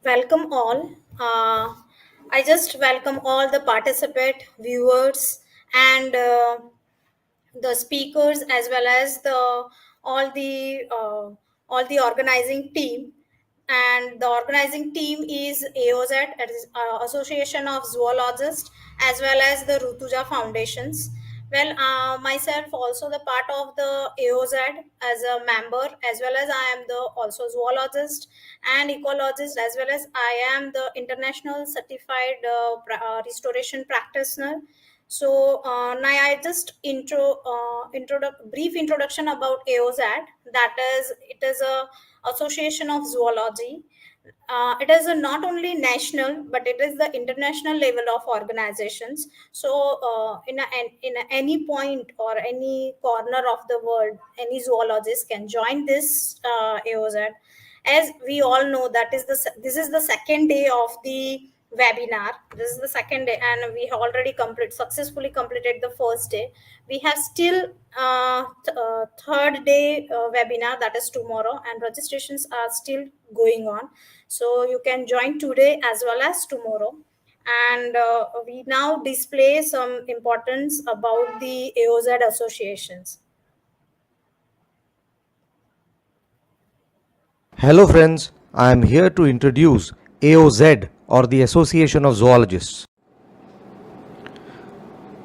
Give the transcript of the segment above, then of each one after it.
Welcome all. I just welcome all the participant viewers and the speakers as well as all the uh, all the organizing team. And the organizing team is AOZ, that is Association of Zoologists, as well as the Rutuja Foundations. Well, myself also the part of the AOZ as a member, as well as I am the also zoologist and ecologist, as well as I am the international certified restoration practitioner. So now I just brief introduction about AOZ. That is, it is a Association of Zoology. It is a not only national but it is the international level of organizations. So in any point or any corner of the world, any zoologist can join this AOZ. As we all know, this is the second day of the webinar. This is the second day and we have already successfully completed the first day. We have still third day webinar, that is tomorrow, and registrations are still going on. So you can join today as well as tomorrow. And we now display some importance about the AOZ associations. Hello friends, I am here to introduce AOZ or the Association of Zoologists.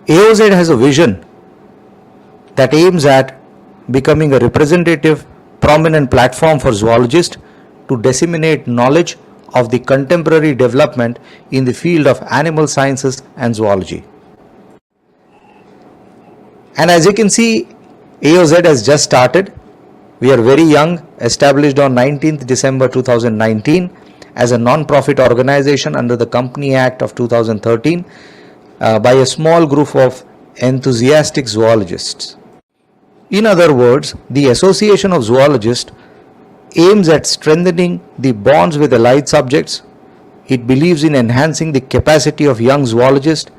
AOZ has a vision that aims at becoming a representative, prominent platform for zoologists to disseminate knowledge of the contemporary development in the field of animal sciences and zoology. And as you can see, AOZ has just started. We are very young, established on 19th December 2019 as a non-profit organization under the Company Act of 2013 by a small group of enthusiastic zoologists. In other words, the Association of Zoologists aims at strengthening the bonds with allied subjects. It believes in enhancing the capacity of young zoologists.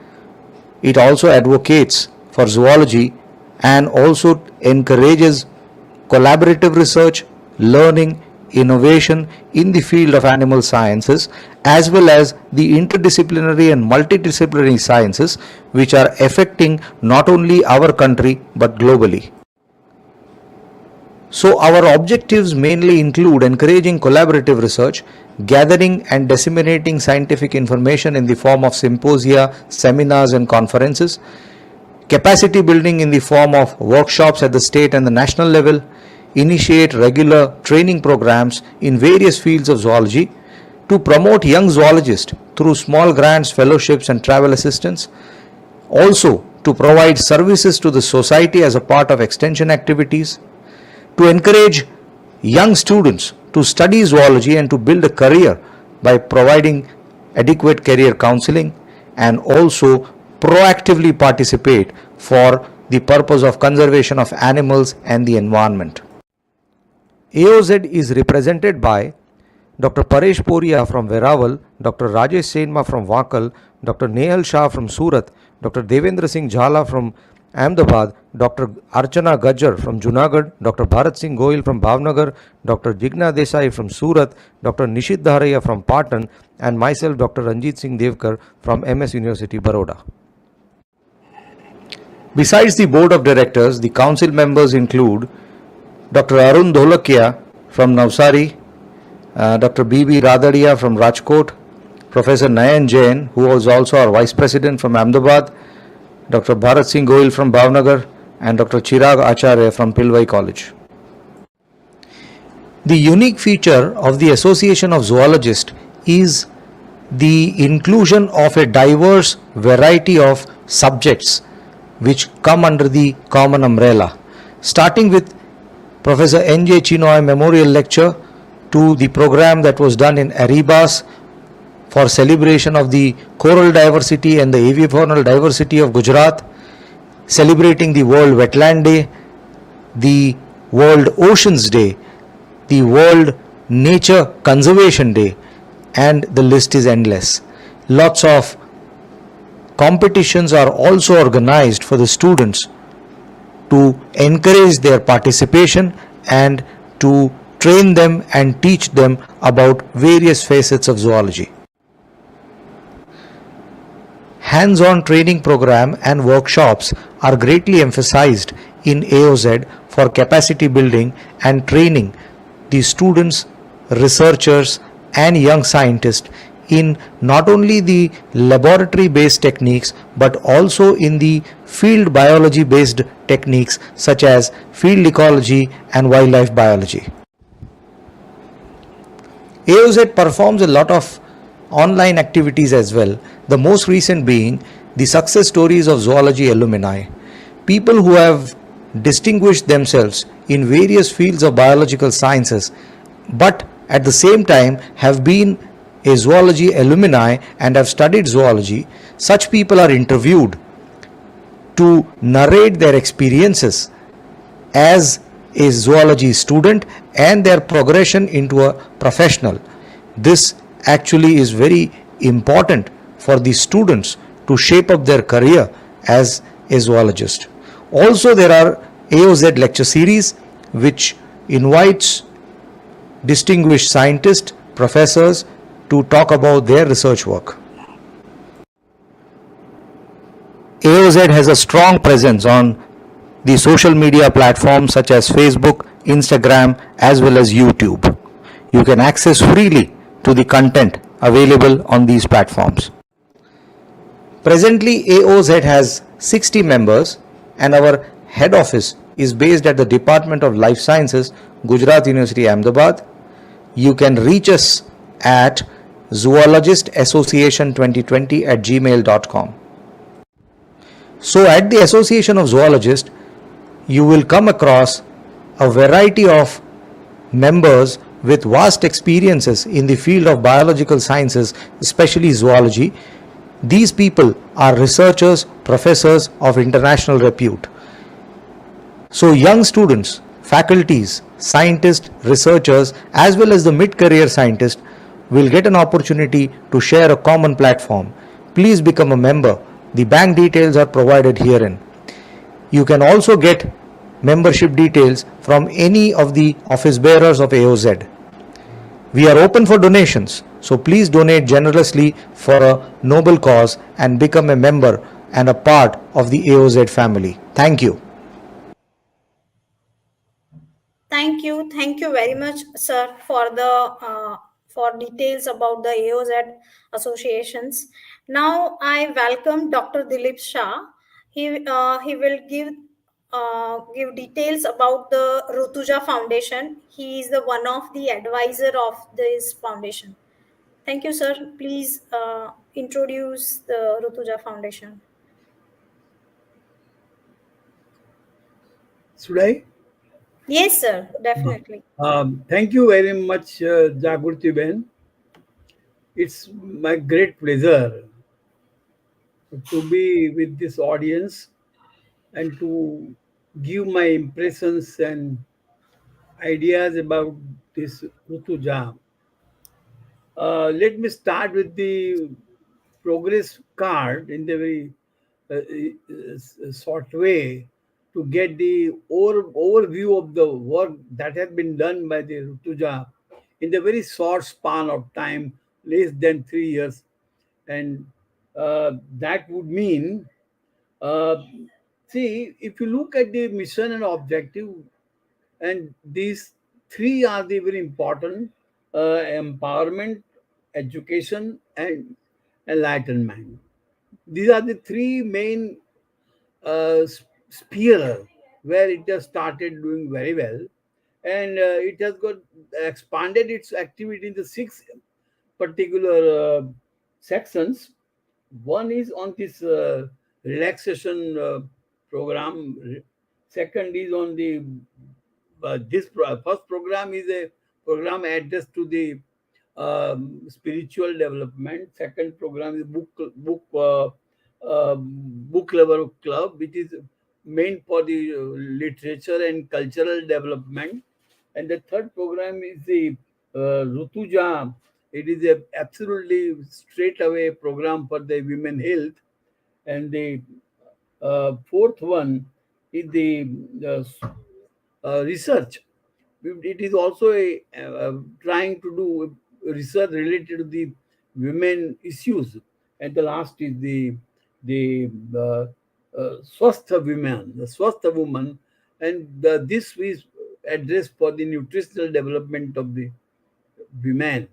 It also advocates for zoology and also encourages collaborative research, learning, innovation in the field of animal sciences, as well as the interdisciplinary and multidisciplinary sciences which are affecting not only our country but globally. So our objectives mainly include encouraging collaborative research, gathering and disseminating scientific information in the form of symposia, seminars and conferences, capacity building in the form of workshops at the state and the national level, initiate regular training programs in various fields of zoology, to promote young zoologists through small grants, fellowships and travel assistance, also to provide services to the society as a part of extension activities, to encourage young students to study zoology and to build a career by providing adequate career counseling, and also proactively participate for the purpose of conservation of animals and the environment. AOZ is represented by Dr. Paresh Poria from Veraval, Dr. Rajesh Senma from Vakal, Dr. Nehal Shah from Surat, Dr. Devendra Singh Jhala from Ahmedabad, Dr. Archana Gajjar from Junagadh, Dr. Bharat Singh Goyal from Bhavnagar, Dr. Jigna Desai from Surat, Dr. Nishit Dharaya from Patan, and myself, Dr. Ranjit Singh Devkar from MS University, Baroda. Besides the board of directors, the council members include Dr. Arun Dholakia from Navsari, Dr. B.B. Radharia from Rajkot, Professor Nayan Jain, who was also our Vice President from Ahmedabad, Dr. Bharat Singh Goyal from Bhavnagar, and Dr. Chirag Acharya from Pilwai College. The unique feature of the Association of Zoologists is the inclusion of a diverse variety of subjects which come under the common umbrella, starting with Professor N.J. Chinoy Memorial Lecture to the program that was done in Aribas for celebration of the coral diversity and the avifaunal diversity of Gujarat, celebrating the World Wetland Day, the World Oceans Day, the World Nature Conservation Day, and the list is endless. Lots of competitions are also organized for the students to encourage their participation and to train them and teach them about various facets of zoology. Hands-on training program and workshops are greatly emphasized in AOZ for capacity building and training the students, researchers and young scientists in not only the laboratory based techniques but also in the field biology based techniques such as field ecology and wildlife biology. AOZ performs a lot of online activities as well, the most recent being the success stories of zoology alumni. People who have distinguished themselves in various fields of biological sciences, but at the same time have been a zoology alumni and have studied zoology. Such people are interviewed to narrate their experiences as a zoology student and their progression into a professional. This actually is very important for the students to shape up their career as a zoologist. Also, there are AOZ lecture series which invites distinguished scientists, professors to talk about their research work. AOZ has a strong presence on the social media platforms such as Facebook, Instagram, as well as YouTube. You can access freely to the content available on these platforms. Presently, AOZ has 60 members and our head office is based at the Department of Life Sciences, Gujarat University, Ahmedabad. You can reach us at zoologistassociation2020@gmail.com. So, at the Association of Zoologists, you will come across a variety of members with vast experiences in the field of biological sciences, especially zoology. These people are researchers, professors of international repute. So, young students, faculties, scientists, researchers, as well as the mid career scientists will get an opportunity to share a common platform. Please become a member. The bank details are provided herein. You can also get membership details from any of the office bearers of AOZ. We are open for donations, so please donate generously for a noble cause and become a member and a part of the AOZ family. Thank you. Thank you very much, sir, for details about the AOZ associations. Now I welcome Dr. Dilip Shah. He will give details about the Rutuja Foundation. He is the one of the advisor of this foundation. Thank you, sir. Please introduce the Rutuja Foundation. Should I? Yes, sir. Definitely. Thank you very much, Jagruti Ben. It's my great pleasure to be with this audience and to give my impressions and ideas about this Rutuja. Let me start with the progress card in the very short way to get the overview of the work that has been done by the Rutuja in the very short span of time, less than 3 years. And that would mean, uh, see, if you look at the mission and objective, and these three are the very important: empowerment, education, and enlightenment. These are the three main sphere where it has started doing very well, and it has got expanded its activity in the six particular sections. One is on this relaxation program. Second is on the first program is a program addressed to the spiritual development. Second program is book lover club, which is meant for the literature and cultural development. And the third program is the Rutuja. It is a absolutely straight away program for the women health. And the fourth one is the research. It is also trying to do research related to the women issues. And the last is the swastha women, the swastha woman, and this is addressed for the nutritional development of the women.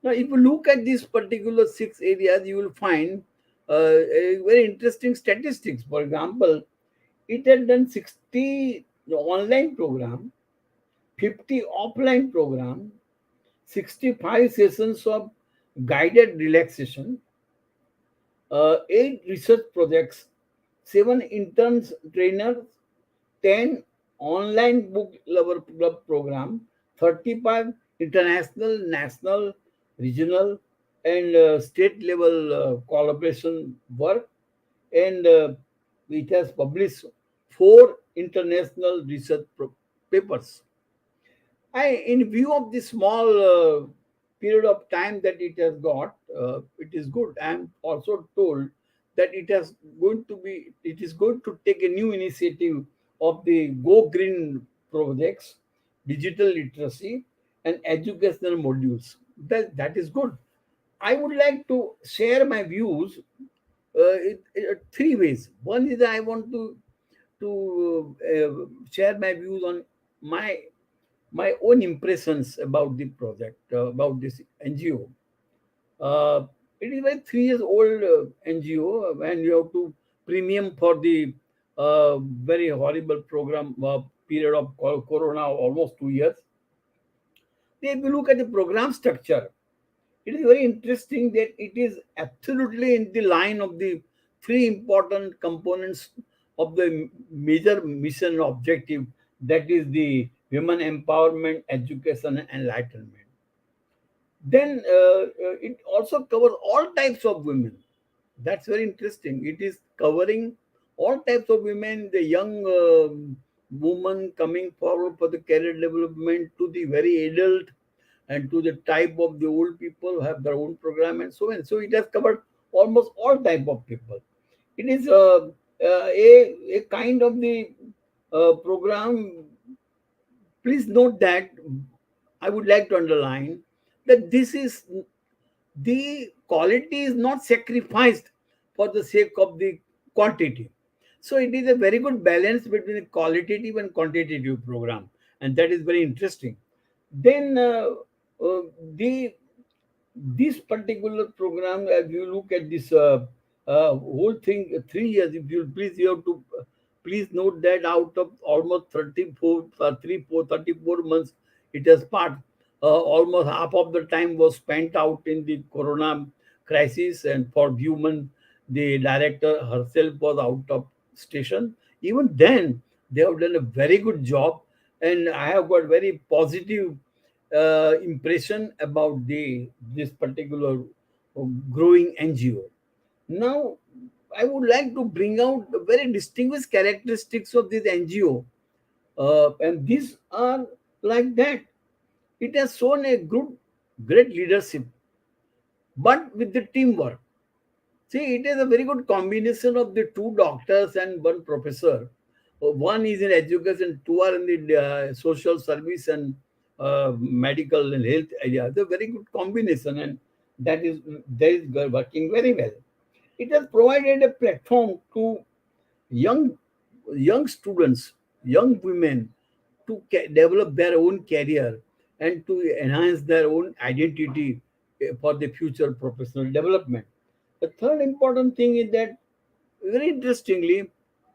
Now, if you look at these particular six areas, you will find a very interesting statistics. For example, it had done 60 online program, 50 offline program, 65 sessions of guided relaxation, 8 research projects, 7 interns trainers, 10 online book lover club program, 35 international, national, regional, and state level collaboration work, and it has published 4 international research papers. In view of the small period of time that it has got, it is good. I am also told that it is going to take a new initiative of the Go Green projects, digital literacy, and educational modules. That is good. I would like to share my views three ways. One is I want to share my views on my my own impressions about the project, about this NGO. It is like 3 years old NGO, and you have to premium for the very horrible program period of Corona, almost 2 years. If you look at the program structure, it is very interesting that it is absolutely in the line of the three important components of the major mission objective, that is the women empowerment, education, and enlightenment. Then it also covers all types of women. That's very interesting. It is covering all types of women, the young woman coming forward for the career development, to the very adult, and to the type of the old people who have their own program, and so on. So it has covered almost all type of people. It is a kind of the program. Please note that I would like to underline that this is the quality is not sacrificed for the sake of the quantity. So it is a very good balance between the qualitative and quantitative program, and that is very interesting. Then uh, the this particular program, as you look at this whole thing, 3 years, if you please, you have to please note that out of almost 34, 34 months, it has passed. Almost half of the time was spent out in the corona crisis, and for human, the director herself was out of station. Even then, they have done a very good job, and I have got very positive impression about the this particular growing NGO. Now, I would like to bring out the very distinguished characteristics of this NGO, and these are like that. It has shown a great leadership, but with the teamwork. See, it is a very good combination of the two doctors and one professor. One is in education, two are in the social service and medical and health area. It's a very good combination, and that is working very well. It has provided a platform to young young students, young women, to develop their own career and to enhance their own identity for the future professional development. The third important thing is that, very interestingly,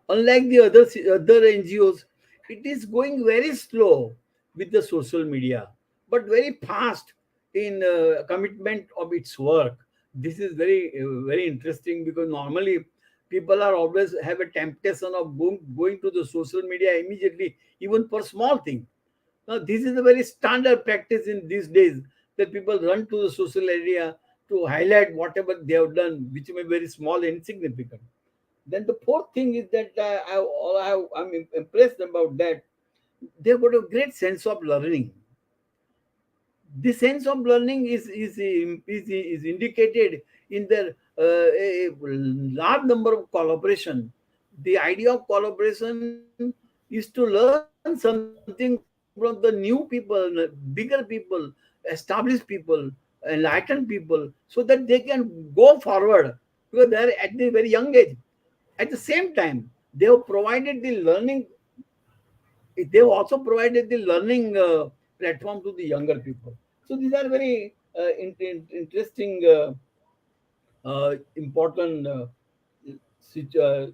unlike the other NGOs, it is going very slow with the social media, but very fast in commitment of its work. This is very interesting, because normally people are always have a temptation of going to the social media immediately, even for small thing. Now, this is a very standard practice in these days, that people run to the social area to highlight whatever they have done, which may be very small and insignificant. Then the fourth thing is that I'm impressed about that. They've got a great sense of learning. The sense of learning is indicated in the a large number of collaboration. The idea of collaboration is to learn something from the other, from the new people, bigger people, established people, enlightened people, so that they can go forward because they're at the very young age. At the same time, they have provided the learning. They have also provided the learning platform to the younger people. So these are very interesting, important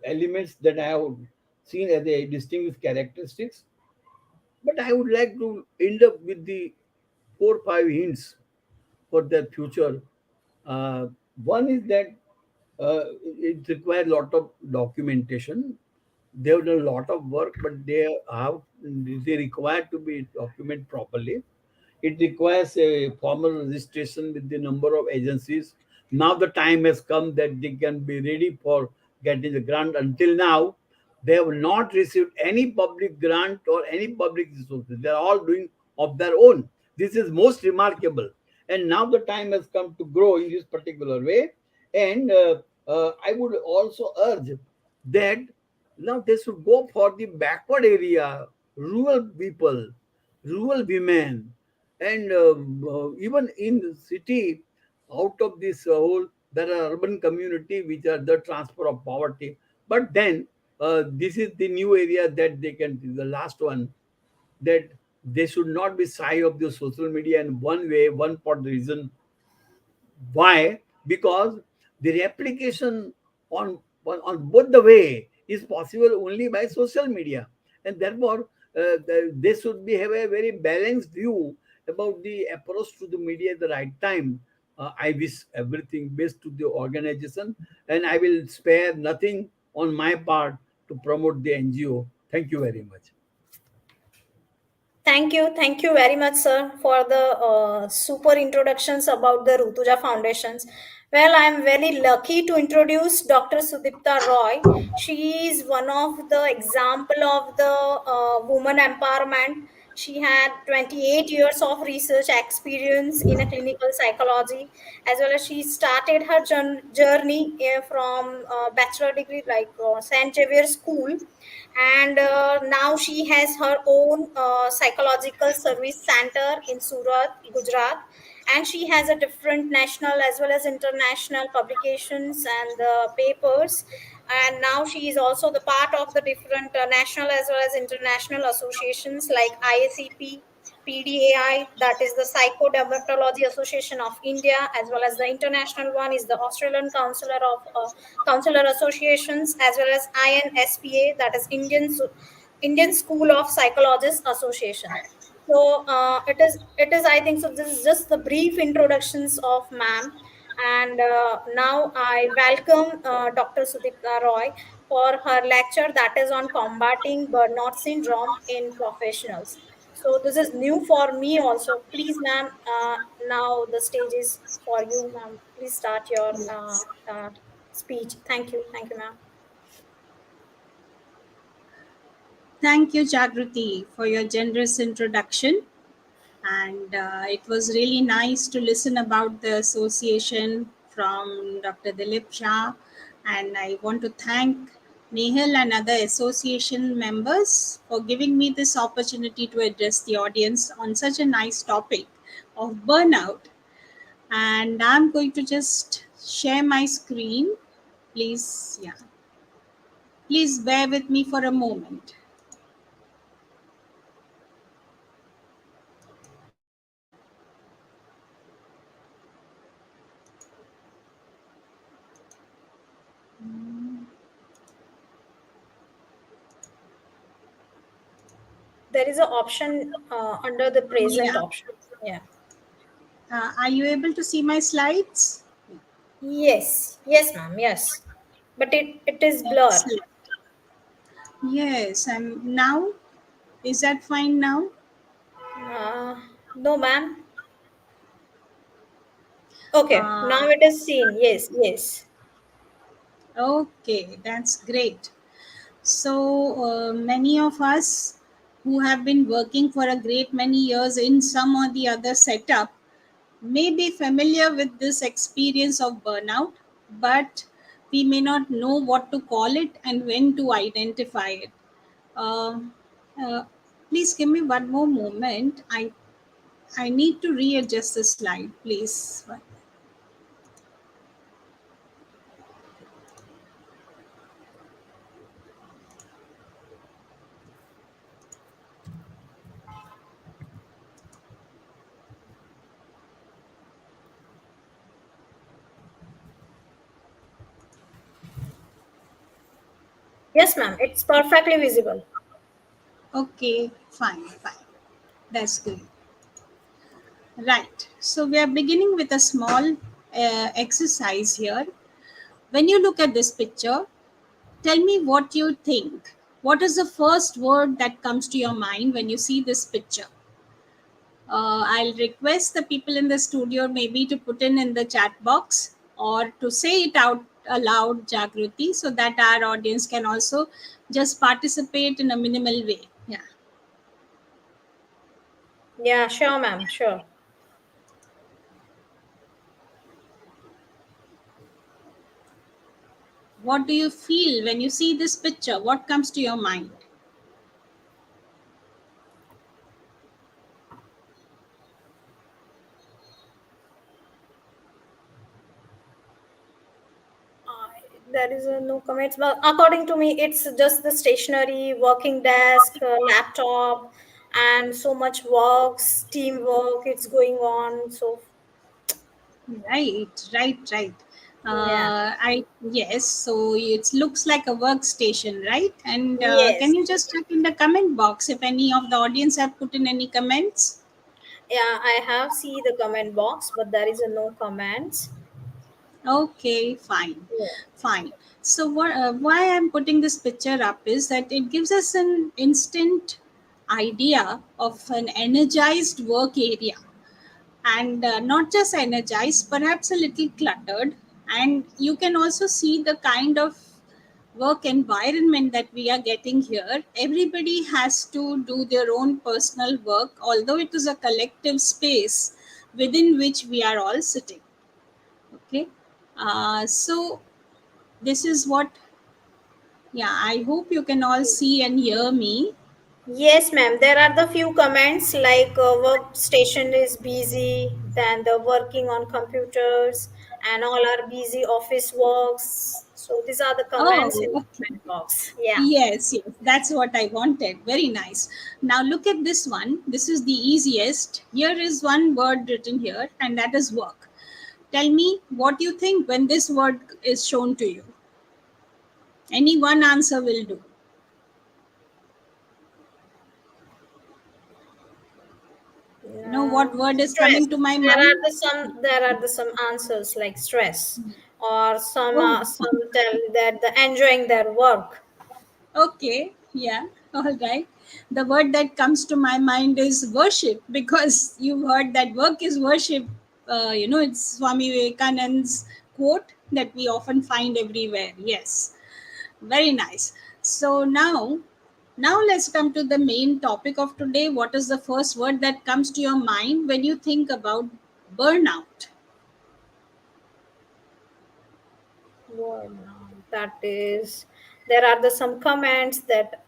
elements that I have seen as a distinguished characteristics. But I would like to end up with the 4 5 hints for their future. Uh, One is that it requires a lot of documentation. They have done a lot of work, but they require to be documented properly. It requires a formal registration with the number of agencies. Now the time has come that they can be ready for getting the grant. Until now, they have not received any public grant or any public resources. They are all doing of their own. This is most remarkable. And now the time has come to grow in this particular way. And I would also urge that now they should go for the backward area, rural people, rural women, and even in the city, out of this whole, there are urban community which are the transfer of poverty. But then this is the new area that they can, the last one, that they should not be shy of the social media. And one way, one part reason why? Because the replication on both the way is possible only by social media, and therefore they should be have a very balanced view about the approach to the media at the right time. I wish everything best to the organization, and I will spare nothing on my part to promote the NGO. Thank you very much. Thank you very much, sir, for the super introductions about the Rutuja Foundations. Well, I am very lucky to introduce Dr. Sudipta Roy. She is one of the example of the woman empowerment. She had 28 years of research experience in a clinical psychology, as well as she started her journey from bachelor degree like St. Xavier School, and now she has her own psychological service center in Surat, Gujarat, and she has a different national as well as international publications and papers. And now she is also the part of the different national as well as international associations like IACP, PDAI, that is the Psychodermatology Association of India, as well as the international one is the Australian Counselor Associations, as well as INSPA, that is Indian School of Psychologists Association. So it is I think so. This is just the brief introductions of ma'am, and now I welcome Dr. Sudipta Roy for her lecture that is on combating burnout syndrome in professionals. So this is new for me also. Please, ma'am, now the stage is for you, ma'am. Please start your speech. Thank you, ma'am. Thank you, Jagruti, for your generous introduction. And it was really nice to listen about the association from Dr. Dilip Shah. And I want to thank Nehal and other association members for giving me this opportunity to address the audience on such a nice topic of burnout. And I'm going to just share my screen. Please, yeah, please bear with me for a moment. There is an option under the present Yeah. option. Yeah. Are you able to see my slides? Yes. Yes, ma'am. Yes. But it is blur. Excellent. Yes, I'm now. Is that fine now? No, ma'am. Okay. Uh, Now it is seen. Yes. Yes. okay, that's great. So, many of us who have been working for a great many years in some or the other setup may be familiar with this experience of burnout, but we may not know what to call it and when to identify it. Um uh, Please give me one more moment. I need to readjust the slide, please. Yes, ma'am. It's perfectly visible. Okay, fine, fine. That's good. Right. So we are beginning with a small exercise here. When you look at this picture, tell me what you think. What is the first word that comes to your mind when you see this picture? I'll request the people in the studio maybe to put in the chat box or to say it out aloud, Jagruti, so that our audience can also just participate in a minimal way. Yeah. Yeah, sure, ma'am. Sure. What do you feel when you see this picture? What comes to your mind? Uh, there is no comments, but according to me, it's just the stationery, working desk, laptop, and so much works, teamwork. It's going on. So Right, right, right. yeah. I yes. So it looks like a workstation, right? And can Yes. you just check in the comment box if any of the audience have put in any comments? Yeah, I have see the comment box, but there is a no comments. Okay, fine, Yeah. fine. So why I'm putting this picture up is that it gives us an instant idea of an energized work area, and not just energized, perhaps a little cluttered. And you can also see the kind of work environment that we are getting here. Everybody has to do their own personal work, although it is a collective space within which we are all sitting. Okay. So this is what, yeah, I hope you can all see and hear me. Yes, ma'am. There are the few comments like workstation is busy, then the working on computers, and all are busy office works. So these are the comments Oh, in the okay. comment box. Yeah. Yes, yes, that's what I wanted. Very nice. Now look at this one. This is the easiest. Here is one word written here, and that is work. Tell me what you think when this word is shown to you. Any one answer will do. You know what word is Stress. coming to my There are mind? the some. There are the some answers like stress, or Oh, some tell that the enjoying their work. okay, yeah, all right. The word that comes to my mind is worship because you've heard that work is worship. It's Swami Vivekananda's quote that we often find everywhere. Yes, very nice. So now let's come to the main topic of today. What is the first word that comes to your mind when you think about burnout? Burnout. That is. There are the some comments that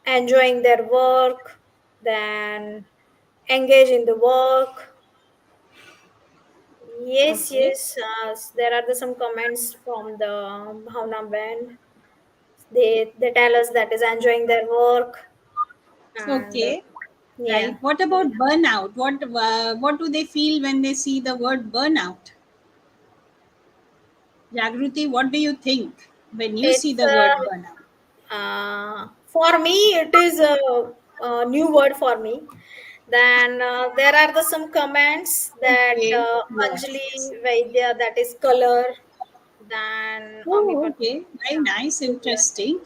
enjoying their work, then engage in the work. Yes, Okay, yes. There are the some comments from the Bhavna band. They tell us that is enjoying their work and okay. yeah. Right. What about burnout? What do they feel when they see the word burnout? Jagruti, what do you think when you see It's the word burnout? for me it is a new word for me. Then there are the some comments that Okay. Yes. Yes. Anjali Vaidya, that is color. Then Oh, Amipat, okay. Very nice. yeah, Interesting.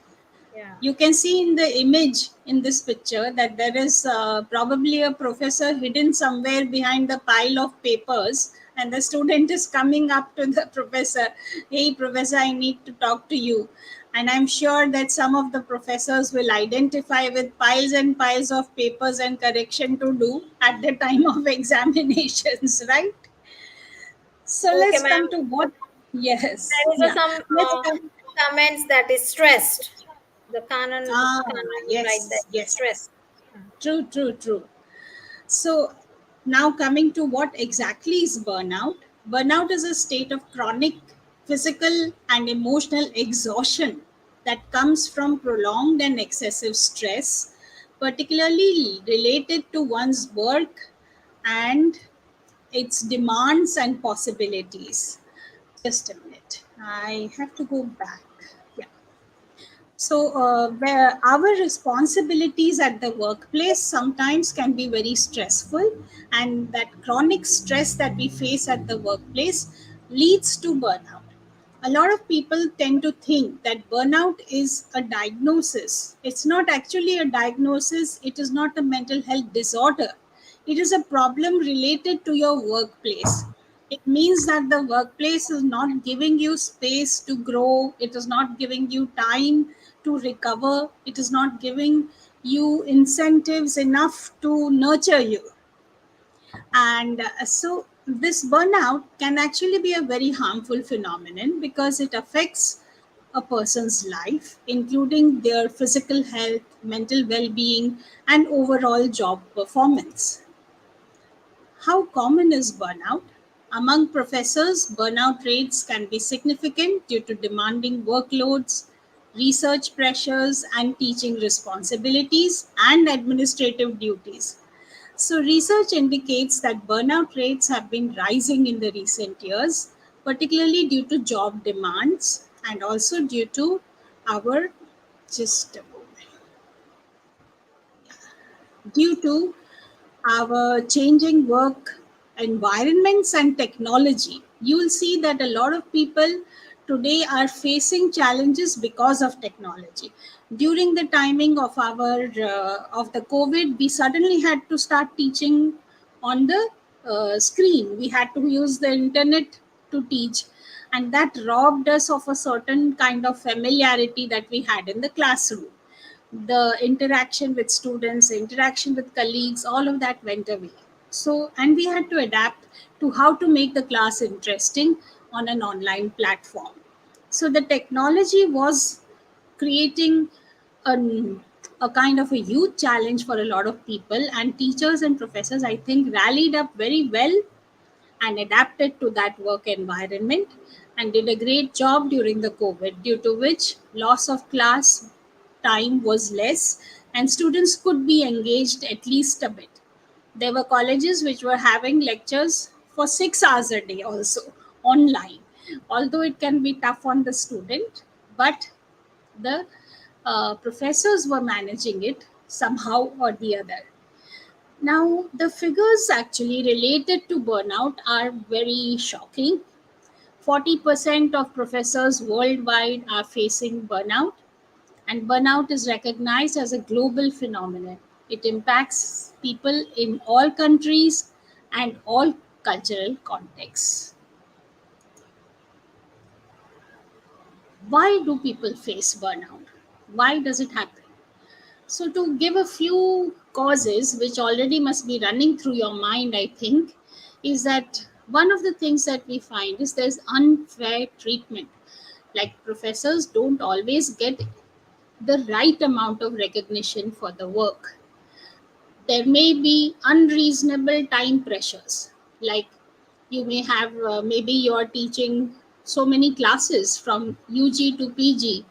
yeah. You can see in the image in this picture that there is probably a professor hidden somewhere behind the pile of papers, and the student is coming up to the professor. Hey, professor, I need to talk to you. And I'm sure that some of the professors will identify with piles and piles of papers and correction to do at the time of examinations, right? So Okay, let's ma'am. come to what, yes, There is yeah. some Let's come. comments that is stressed. the Ah, canon like that yes, yes. stress. True, true, true. So, now coming to what exactly is burnout? Burnout is a state of chronic physical and emotional exhaustion that comes from prolonged and excessive stress, particularly related to one's work and its demands and possibilities. Just a minute. I have to go back. Yeah. So, where our responsibilities at the workplace sometimes can be very stressful, and that chronic stress that we face at the workplace leads to burnout. A lot of people tend to think that burnout is a diagnosis. It's not actually a diagnosis, it is not a mental health disorder. It is a problem related to your workplace. It means that the workplace is not giving you space to grow, it is not giving you time to recover, it is not giving you incentives enough to nurture you. And so this burnout can actually be a very harmful phenomenon because it affects a person's life, including their physical health, mental well-being, and overall job performance. How common is burnout? Among professors, burnout rates can be significant due to demanding workloads, research pressures, and teaching responsibilities and administrative duties. So, research indicates that burnout rates have been rising in the recent years, particularly due to job demands and also due to our just a moment, due to our changing work environments and technology. You will see that a lot of people today are facing challenges because of technology. During the timing of our of the COVID, we suddenly had to start teaching on the screen. We had to use the internet to teach, and that robbed us of a certain kind of familiarity that we had in the classroom. The interaction with students, interaction with colleagues, all of that went away. So, and we had to adapt to how to make the class interesting on an online platform. So, the technology was creating an, a kind of a huge challenge for a lot of people, and teachers and professors, I think, rallied up very well and adapted to that work environment and did a great job during the COVID, due to which loss of class time was less and students could be engaged at least a bit. There were colleges which were having lectures for 6 hours a day also online. Although it can be tough on the student, but the professors were managing it somehow or the other. Now, the figures actually related to burnout are very shocking. 40% of professors worldwide are facing burnout, and burnout is recognized as a global phenomenon. It impacts people in all countries and all cultural contexts. Why do people face burnout? Why does it happen? So, to give a few causes, which already must be running through your mind, I think, is that one of the things that we find is there's unfair treatment. Like professors don't always get the right amount of recognition for the work. There may be unreasonable time pressures, like you may have maybe you're teaching so many classes from UG to PG,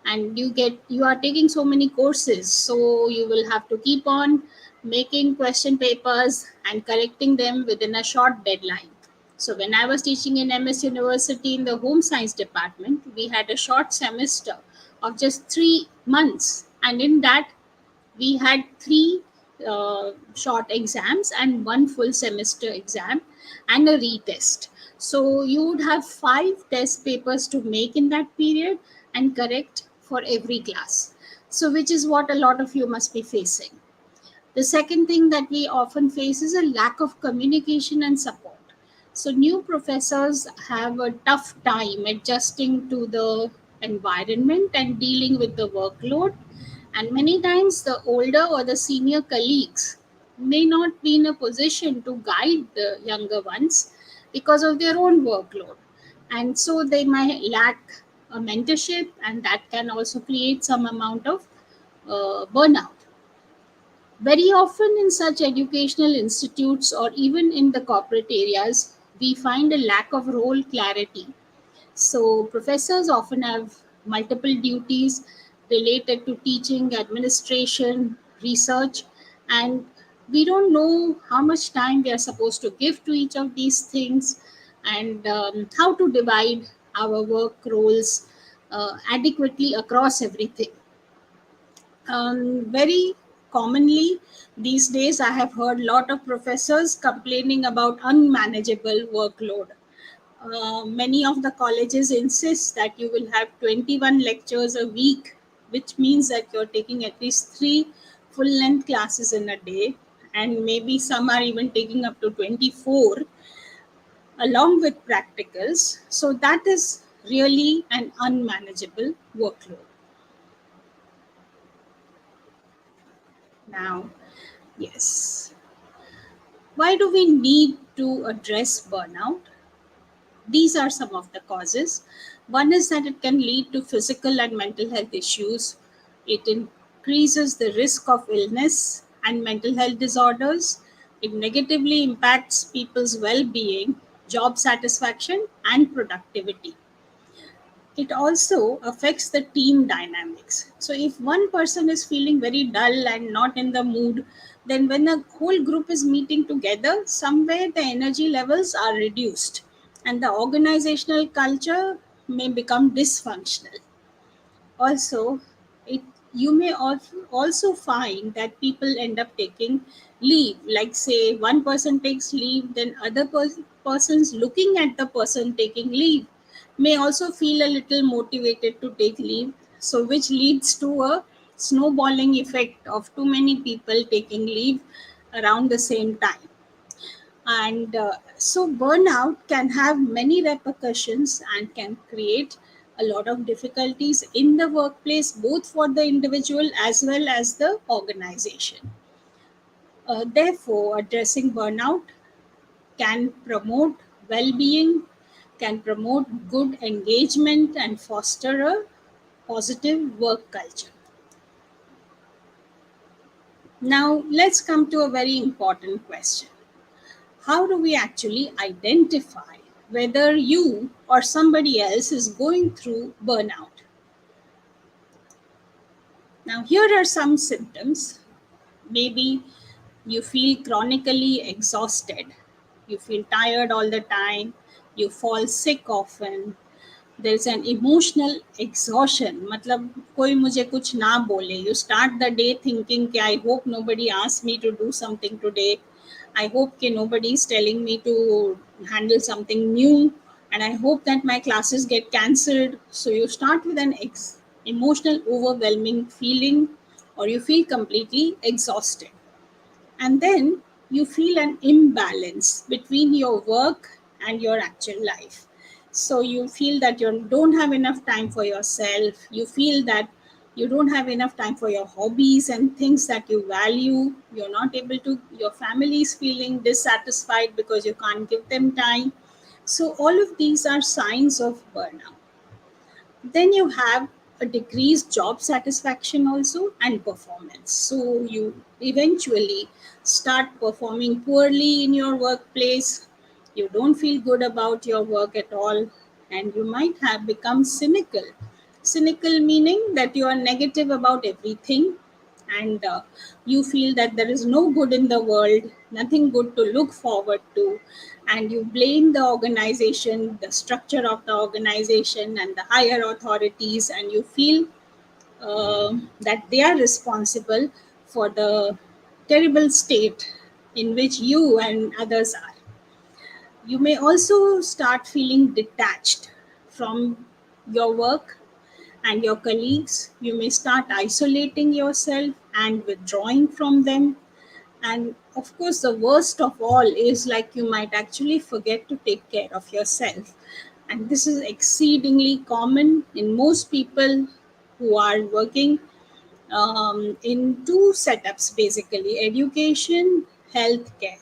and you are taking so many courses, so you will have to keep on making question papers and correcting them within a short deadline. So when I was teaching in MS University in the home science department, we had a short semester of just 3 months, and in that we had three short exams and one full semester exam and a retest. So you would have 5 test papers to make in that period and correct for every class. So, which is what a lot of you must be facing. The second thing that we often face is a lack of communication and support. So, new professors have a tough time adjusting to the environment and dealing with the workload. And many times, the older or the senior colleagues may not be in a position to guide the younger ones because of their own workload. And so, they might lack a mentorship, and that can also create some amount of burnout. Very often, in such educational institutes or even in the corporate areas, we find a lack of role clarity. So, professors often have multiple duties related to teaching, administration, research, and we don't know how much time we are supposed to give to each of these things, and how to divide our work roles adequately across everything. Very commonly these days, I have heard a lot of professors complaining about unmanageable workload. Many of the colleges insist that you will have 21 lectures a week, which means that you're taking at least three full length classes in a day, and maybe some are even taking up to 24 along with practicals. So, that is really an unmanageable workload. Now, yes. Why do we need to address burnout? These are some of the causes. One is that it can lead to physical and mental health issues. It increases the risk of illness and mental health disorders. It negatively impacts people's well being, job satisfaction, and productivity. It also affects the team dynamics. So, if one person is feeling very dull and not in the mood, then when a whole group is meeting together, somewhere the energy levels are reduced and the organizational culture may become dysfunctional. Also, it you may also find that people end up taking leave, like say one person takes leave, then other persons looking at the person taking leave may also feel a little motivated to take leave, so which leads to a snowballing effect of too many people taking leave around the same time. And so burnout can have many repercussions and can create a lot of difficulties in the workplace, both for the individual as well as the organization. Therefore, addressing burnout can promote well-being, can promote good engagement, and foster a positive work culture. Now let's come to a very important question. How do we actually identify whether you or somebody else is going through burnout? Now, here are some symptoms. Maybe you feel chronically exhausted, you feel tired all the time, you fall sick often, there is an emotional exhaustion. मतलब कोई मुझे कुछ ना बोले, you start the day thinking कि I hope nobody asks me to do something today, I hope कि nobody is telling me to handle something new, and I hope that my classes get cancelled. So you start with an emotional overwhelming feeling, or you feel completely exhausted, and then you feel an imbalance between your work and your actual life. So you feel that you don't have enough time for yourself, you feel that you don't have enough time for your hobbies and things that you value, you're not able to, your family is feeling dissatisfied because you can't give them time. So all of these are signs of burnout. Then you have a decreased job satisfaction also and performance, so you eventually start performing poorly in your workplace, you don't feel good about your work at all, and you might have become cynical meaning that you are negative about everything, and you feel that there is no good in the world, nothing good to look forward to, and you blame the organization, the structure of the organization, and the higher authorities, and you feel that they are responsible for the terrible state in which you and others are. You may also start feeling detached from your work and your colleagues. You may start isolating yourself and withdrawing from them. And of course, the worst of all is like you might actually forget to take care of yourself. And this is exceedingly common in most people who are working in two setups, basically education, healthcare.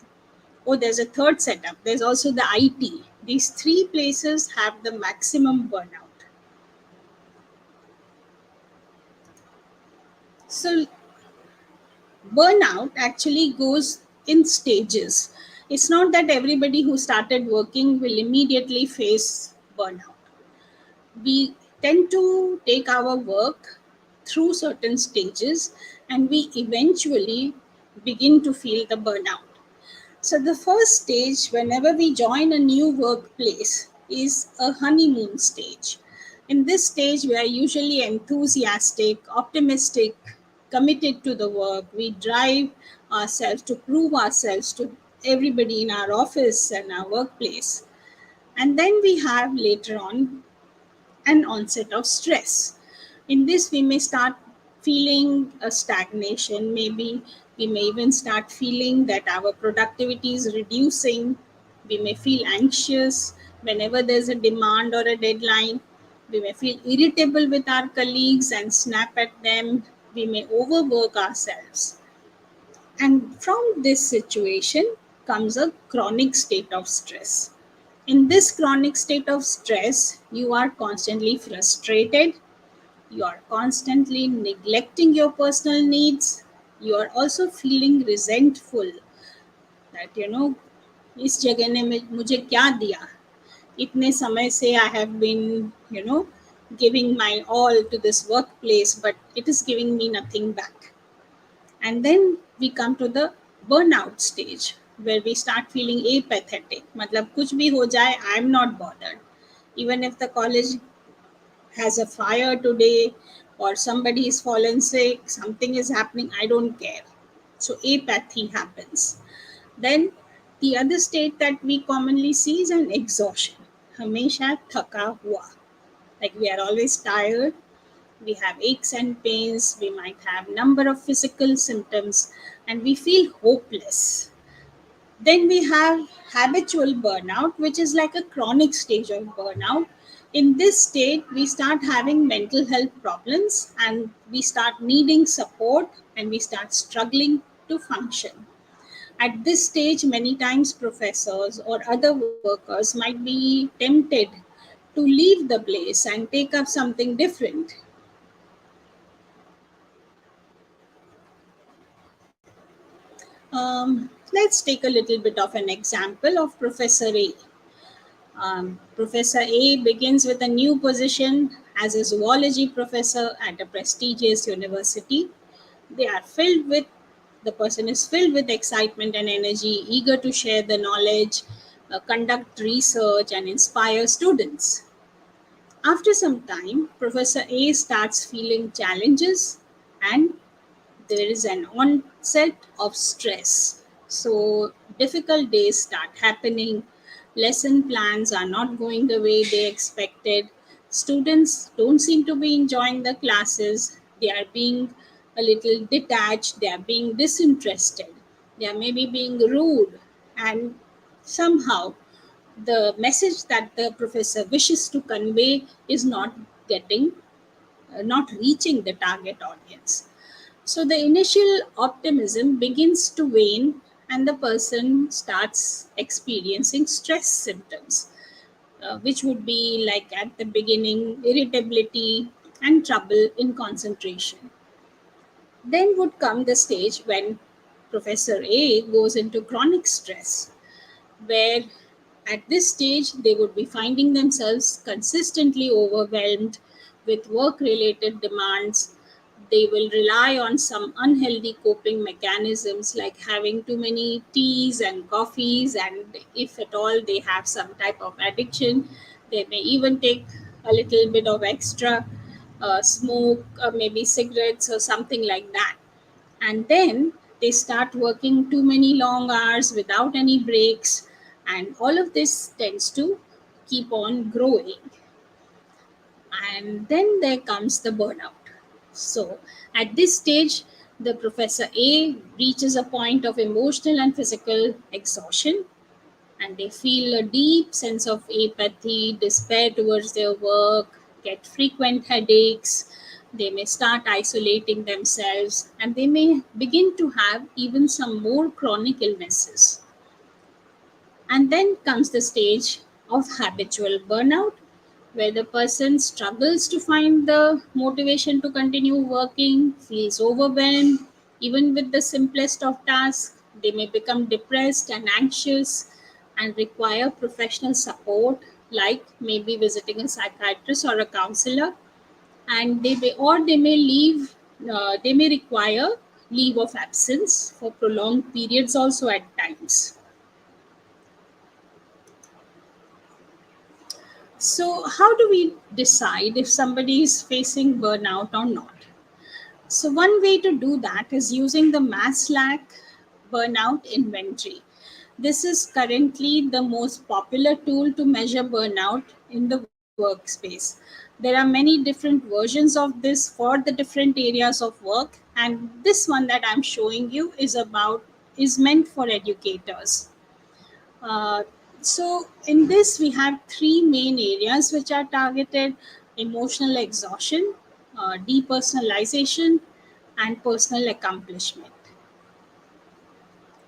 Oh, there's a third setup. There's also the IT. These three places have the maximum burnout. So burnout actually goes in stages. It's not that everybody who started working will immediately face burnout. We tend to take our work through certain stages and we eventually begin to feel the burnout. So, the first stage, whenever we join a new workplace, is a honeymoon stage. In this stage, we are usually enthusiastic, optimistic, committed to the work. We drive ourselves to prove ourselves to everybody in our office and our workplace. And then we have later on an onset of stress. In this, we may start feeling a stagnation, maybe we may even start feeling that our productivity is reducing. We may feel anxious whenever there's a demand or a deadline. We may feel irritable with our colleagues and snap at them. We may overwork ourselves. And from this situation comes a chronic state of stress. In this chronic state of stress, you are constantly frustrated, you are constantly neglecting your personal needs, you are also feeling resentful that, इस जगह ने मुझे क्या दिया, इतने समय से I have been, giving my all to this workplace, but it is giving me nothing back. And then we come to the burnout stage where we start feeling apathetic. मतलब कुछ भी हो जाए, I'm not bothered. Even if the college has a fire today or somebody is fallen sick, something is happening, I don't care. So apathy happens. Then the other state that we commonly see is an exhaustion. हमेशा थका हुआ. Like we are always tired, we have aches and pains, we might have number of physical symptoms, and we feel hopeless. Then we have habitual burnout, which is like a chronic stage of burnout. In this state, we start having mental health problems and we start needing support and we start struggling to function. At this stage, many times professors or other workers might be tempted to leave the place and take up something different. Let's take a little bit of an example of Professor A. Professor A begins with a new position as a zoology professor at a prestigious university. They are filled with, the person is filled with excitement and energy, eager to share the knowledge, conduct research, and inspire students. After some time, Professor A starts feeling challenges and there is an onset of stress. So, difficult days start happening, lesson plans are not going the way they expected, students don't seem to be enjoying the classes, they are being a little detached, they are being disinterested, they are maybe being rude, and somehow the message that the professor wishes to convey is not getting not reaching the target audience. So the initial optimism begins to wane and the person starts experiencing stress symptoms, which would be like at the beginning irritability and trouble in concentration. Then would come the stage when Professor A goes into chronic stress, where at this stage they would be finding themselves consistently overwhelmed with work related demands. They will rely on some unhealthy coping mechanisms like having too many teas and coffees, and if at all they have some type of addiction, they may even take a little bit of extra smoke or maybe cigarettes or something like that. And then they start working too many long hours without any breaks, and all of this tends to keep on growing. And then there comes the burnout. So at this stage, the Professor A reaches a point of emotional and physical exhaustion, and they feel a deep sense of apathy, despair towards their work, get frequent headaches. They may start isolating themselves and they may begin to have even some more chronic illnesses. And then comes the stage of habitual burnout, where the person struggles to find the motivation to continue working, feels overwhelmed, even with the simplest of tasks. They may become depressed and anxious and require professional support, like maybe visiting a psychiatrist or a counselor. And they may leave, they may require leave of absence for prolonged periods also at times. So, how do we decide if somebody is facing burnout or not? So, one way to do that is using the MASLAC burnout inventory. This is currently the most popular tool to measure burnout in the workspace. There are many different versions of this for the different areas of work, and this one that I'm showing you is meant for educators. Uh, so, in this, we have three main areas which are targeted: emotional exhaustion, depersonalization, and personal accomplishment.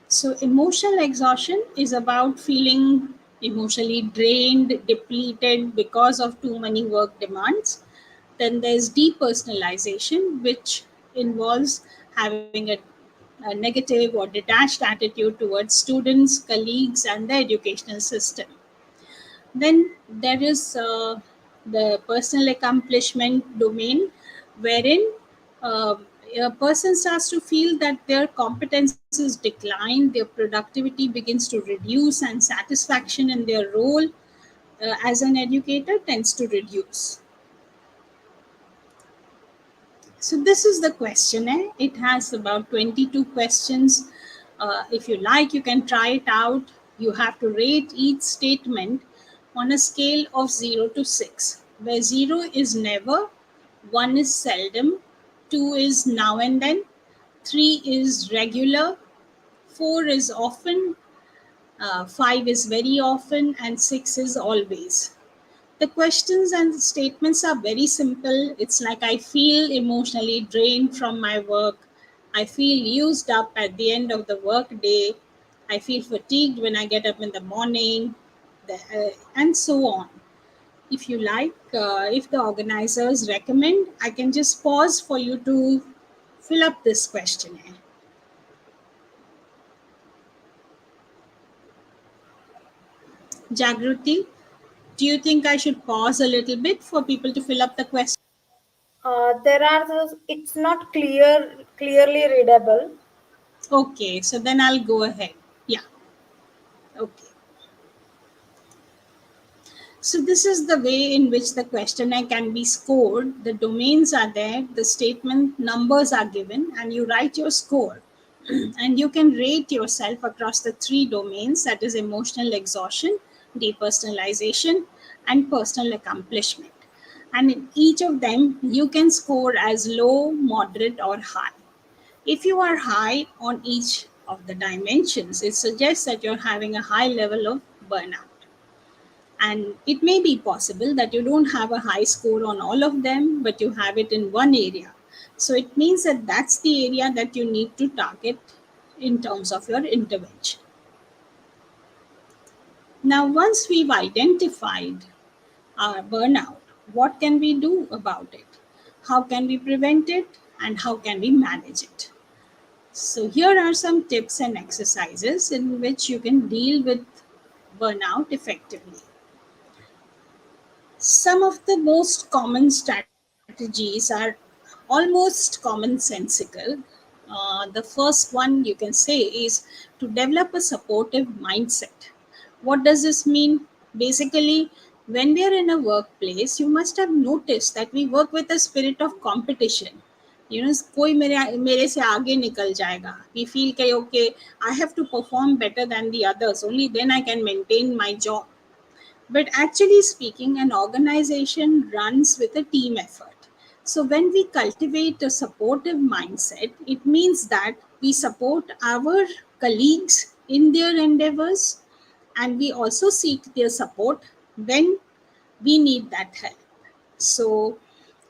So, emotional exhaustion is about feeling emotionally drained, depleted because of too many work demands. Then there's depersonalization, which involves having a negative or detached attitude towards students, colleagues, and the educational system. Then there is the personal accomplishment domain, wherein uh, a person starts to feel that their competences decline, their productivity begins to reduce, and satisfaction in their role as an educator tends to reduce. So this is the questionnaire. It has about 22 questions. If you like, you can try it out. You have to rate each statement on a scale of 0 to 6, where 0 is never, 1 is seldom, 2 is now and then, 3 is regular, 4 is often, 5 is very often, and 6 is always. The questions and statements are very simple. It's like, I feel emotionally drained from my work. I feel used up at the end of the work day. I feel fatigued when I get up in the morning, and so on. If you like, if the organizers recommend, I can just pause for you to fill up this questionnaire. Jagruti, do you think I should pause a little bit for people to fill up the question? There are those, it's not clearly readable. Okay, so then I'll go ahead. Yeah, okay. So this is the way in which the questionnaire can be scored. The domains are there, the statement numbers are given, and you write your score. And you can rate yourself across the three domains, that is emotional exhaustion, depersonalization, and personal accomplishment. And in each of them, you can score as low, moderate, or high. If you are high on each of the dimensions, it suggests that you're having a high level of burnout. And it may be possible that you don't have a high score on all of them, but you have it in one area. So it means that that's the area that you need to target in terms of your intervention. Now, once we've identified our burnout, what can we do about it? How can we prevent it? And how can we manage it? So, here are some tips and exercises in which you can deal with burnout effectively. Some of the most common strategies are almost commonsensical. The first one you can say is to develop a supportive mindset. What does this mean? Basically, when we are in a workplace, you must have noticed that we work with a spirit of competition. You know, कोई मेरे से आगे निकल जाएगा. We feel कि okay, I have to perform better than the others. Only then I can maintain my job. But actually speaking, an organization runs with a team effort. So when we cultivate a supportive mindset, it means that we support our colleagues in their endeavors, and we also seek their support when we need that help. So,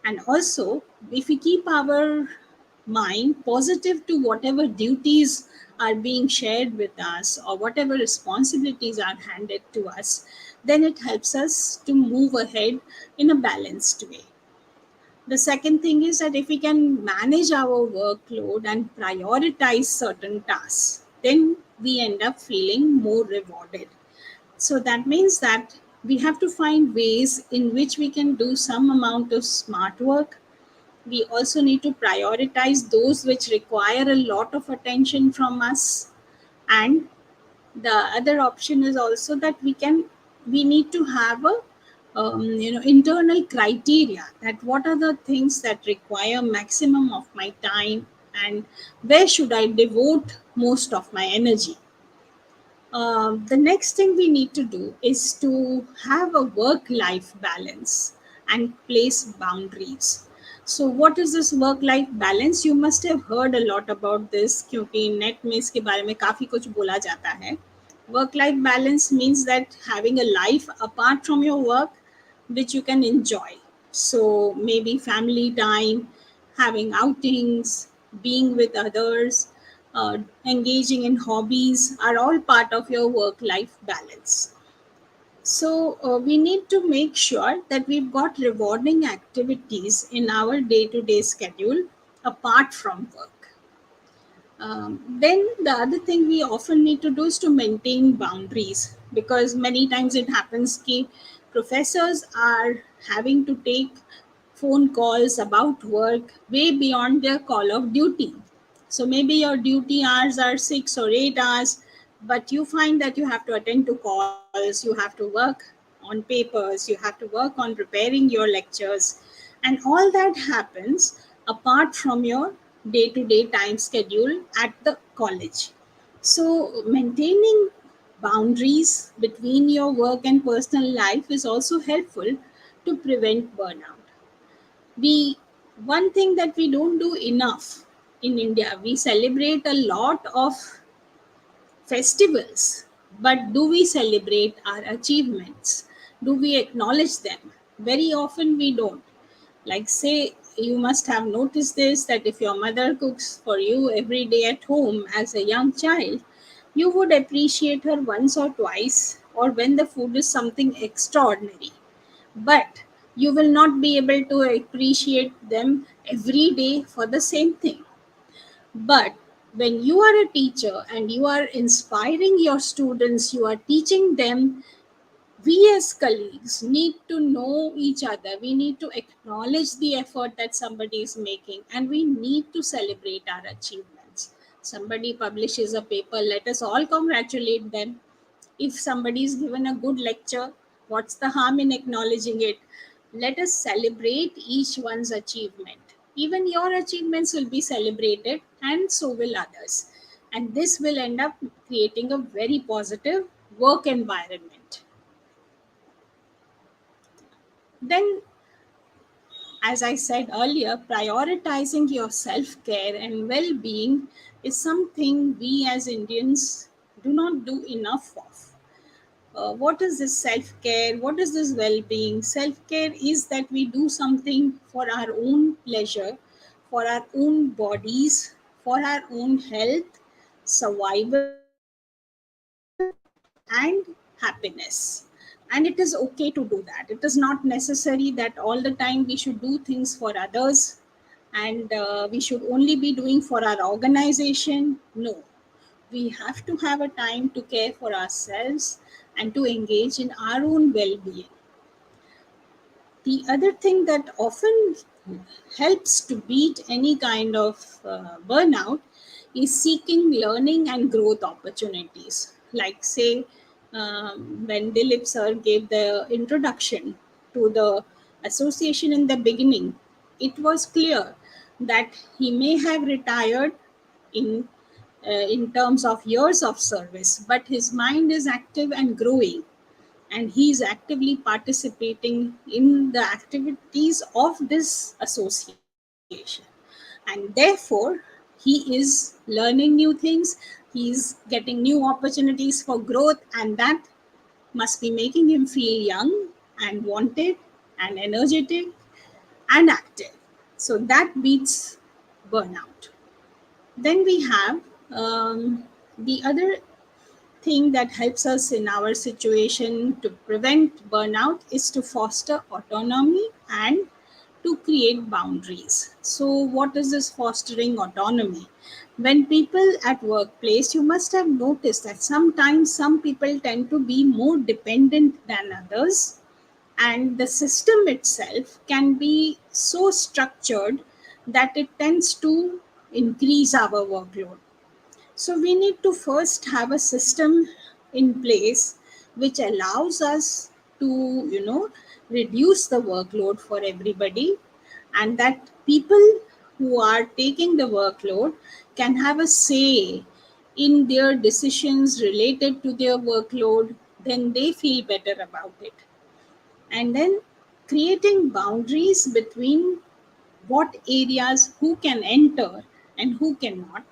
and also, if we keep our mind positive to whatever duties are being shared with us or whatever responsibilities are handed to us, then it helps us to move ahead in a balanced way. The second thing is that if we can manage our workload and prioritize certain tasks, then we end up feeling more rewarded. So that means that we have to find ways in which we can do some amount of smart work. We also need to prioritize those which require a lot of attention from us. And the other option is also that we need to have a internal criteria, that what are the things that require maximum of my time and where should I devote most of my energy. The next thing we need to do is to have a work life balance and place boundaries. So, what is this work life balance? You must have heard a lot about this क्योंकि net में इसके बारे में काफ़ी कुछ बोला जाता है. Work life balance means that having a life apart from your work which you can enjoy. So, maybe family time, having outings, being with others, engaging in hobbies are all part of your work life balance. So, we need to make sure that we've got rewarding activities in our day to day schedule apart from work. Then the other thing we often need to do is to maintain boundaries, because many times it happens that professors are having to take phone calls about work way beyond their call of duty. So maybe your duty hours are 6 or 8 hours, but you find that you have to attend to calls, you have to work on papers, you have to work on preparing your lectures, and all that happens apart from your day to day time schedule at the college. So, maintaining boundaries between your work and personal life is also helpful to prevent burnout. We One thing that we don't do enough in India, we celebrate a lot of festivals, but do we celebrate our achievements? Do we acknowledge them? Very often we don't. Like, say, you must have noticed this, that if your mother cooks for you every day at home as a young child, you would appreciate her once or twice, or when the food is something extraordinary. But you will not be able to appreciate them every day for the same thing. But when you are a teacher and you are inspiring your students, you are teaching them, we as colleagues need to know each other. We need to acknowledge the effort that somebody is making, and we need to celebrate our achievements. Somebody publishes a paper, let us all congratulate them. If somebody is given a good lecture, what's the harm in acknowledging it? Let us celebrate each one's achievement. Even your achievements will be celebrated, and so will others. And this will end up creating a very positive work environment. Then, as I said earlier, prioritizing your self care and well being is something we as Indians do not do enough of. What is this self care? What is this well being? Self care is that we do something for our own pleasure, for our own bodies, for our own health, survival, and happiness. And it is okay to do that. It is not necessary that all the time we should do things for others, and we should only be doing for our organization. No, we have to have a time to care for ourselves and to engage in our own well being. The other thing that often helps to beat any kind of burnout is seeking learning and growth opportunities. Like, say, when Dilip sir gave the introduction to the association in the beginning, it was clear that he may have retired in in terms of years of service, but his mind is active and growing, and he is actively participating in the activities of this association. And therefore, he is learning new things, he is getting new opportunities for growth, and that must be making him feel young and wanted and energetic and active. So that beats burnout. Then we have the other thing that helps us in our situation to prevent burnout is to foster autonomy and to create boundaries. So, what is this fostering autonomy? When people at workplace, you must have noticed that sometimes some people tend to be more dependent than others, and the system itself can be so structured that it tends to increase our workload. So we need to first have a system in place which allows us to, reduce the workload for everybody, and that people who are taking the workload can have a say in their decisions related to their workload, then they feel better about it. And then creating boundaries between what areas who can enter and who cannot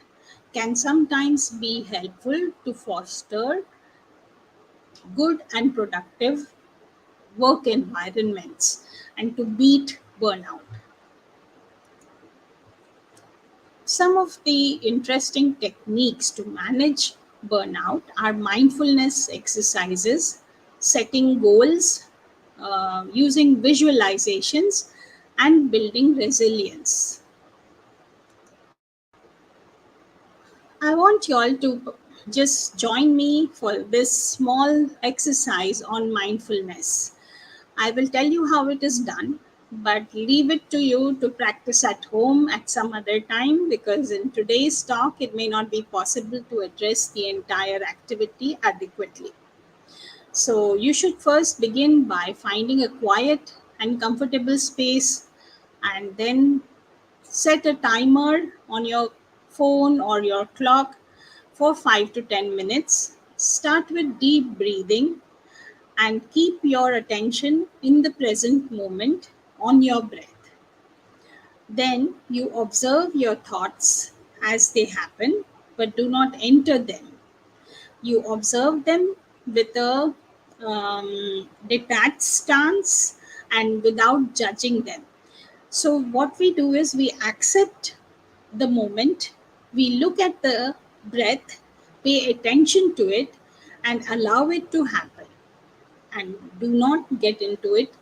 can sometimes be helpful to foster good and productive work environments and to beat burnout. Some of the interesting techniques to manage burnout are mindfulness exercises, setting goals, using visualizations, and building resilience. I want you all to just join me for this small exercise on mindfulness. I will tell you how it is done, but leave it to you to practice at home at some other time, because in today's talk it may not be possible to address the entire activity adequately. So, you should first begin by finding a quiet and comfortable space, and then set a timer on your phone or your clock for 5 to 10 minutes. Start with deep breathing and keep your attention in the present moment on your breath. Then you observe your thoughts as they happen, but do not enter them. You observe them with a detached stance and without judging them. So, what we do is we accept the moment, we look at the breath, pay attention to it, and allow it to happen. And do not get into it,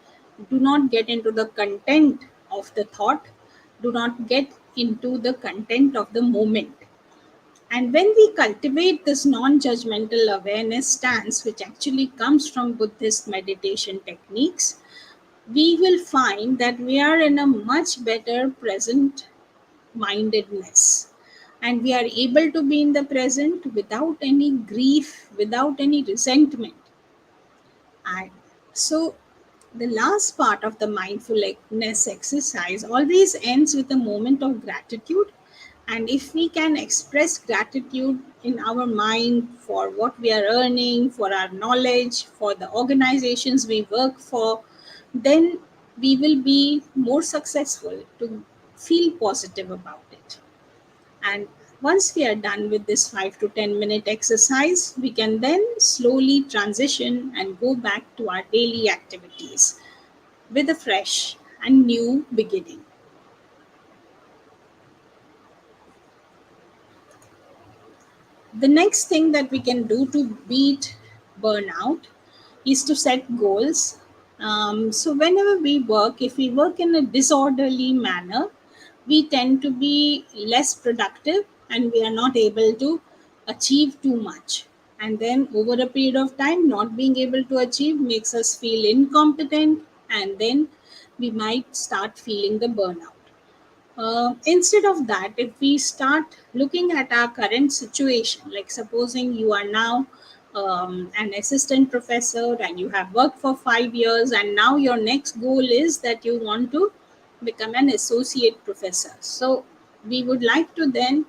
do not get into the content of the thought, do not get into the content of the moment. And when we cultivate this non judgmental awareness stance, which actually comes from Buddhist meditation techniques, we will find that we are in a much better present mindedness, and we are able to be in the present without any grief, without any resentment. And so the last part of the mindfulness exercise always ends with a moment of gratitude. And if we can express gratitude in our mind for what we are earning, for our knowledge, for the organizations we work for, then we will be more successful to feel positive about it. And once we are done with this 5 to 10-minute exercise, we can then slowly transition and go back to our daily activities with a fresh and new beginning. The next thing that we can do to beat burnout is to set goals. So, whenever we work, if we work in a disorderly manner, we tend to be less productive and we are not able to achieve too much. And then, over a period of time, not being able to achieve makes us feel incompetent, and then we might start feeling the burnout. Instead of that, if we start looking at our current situation, like supposing you are now an assistant professor and you have worked for 5 years, and now your next goal is that you want to become an associate professor. So, we would like to then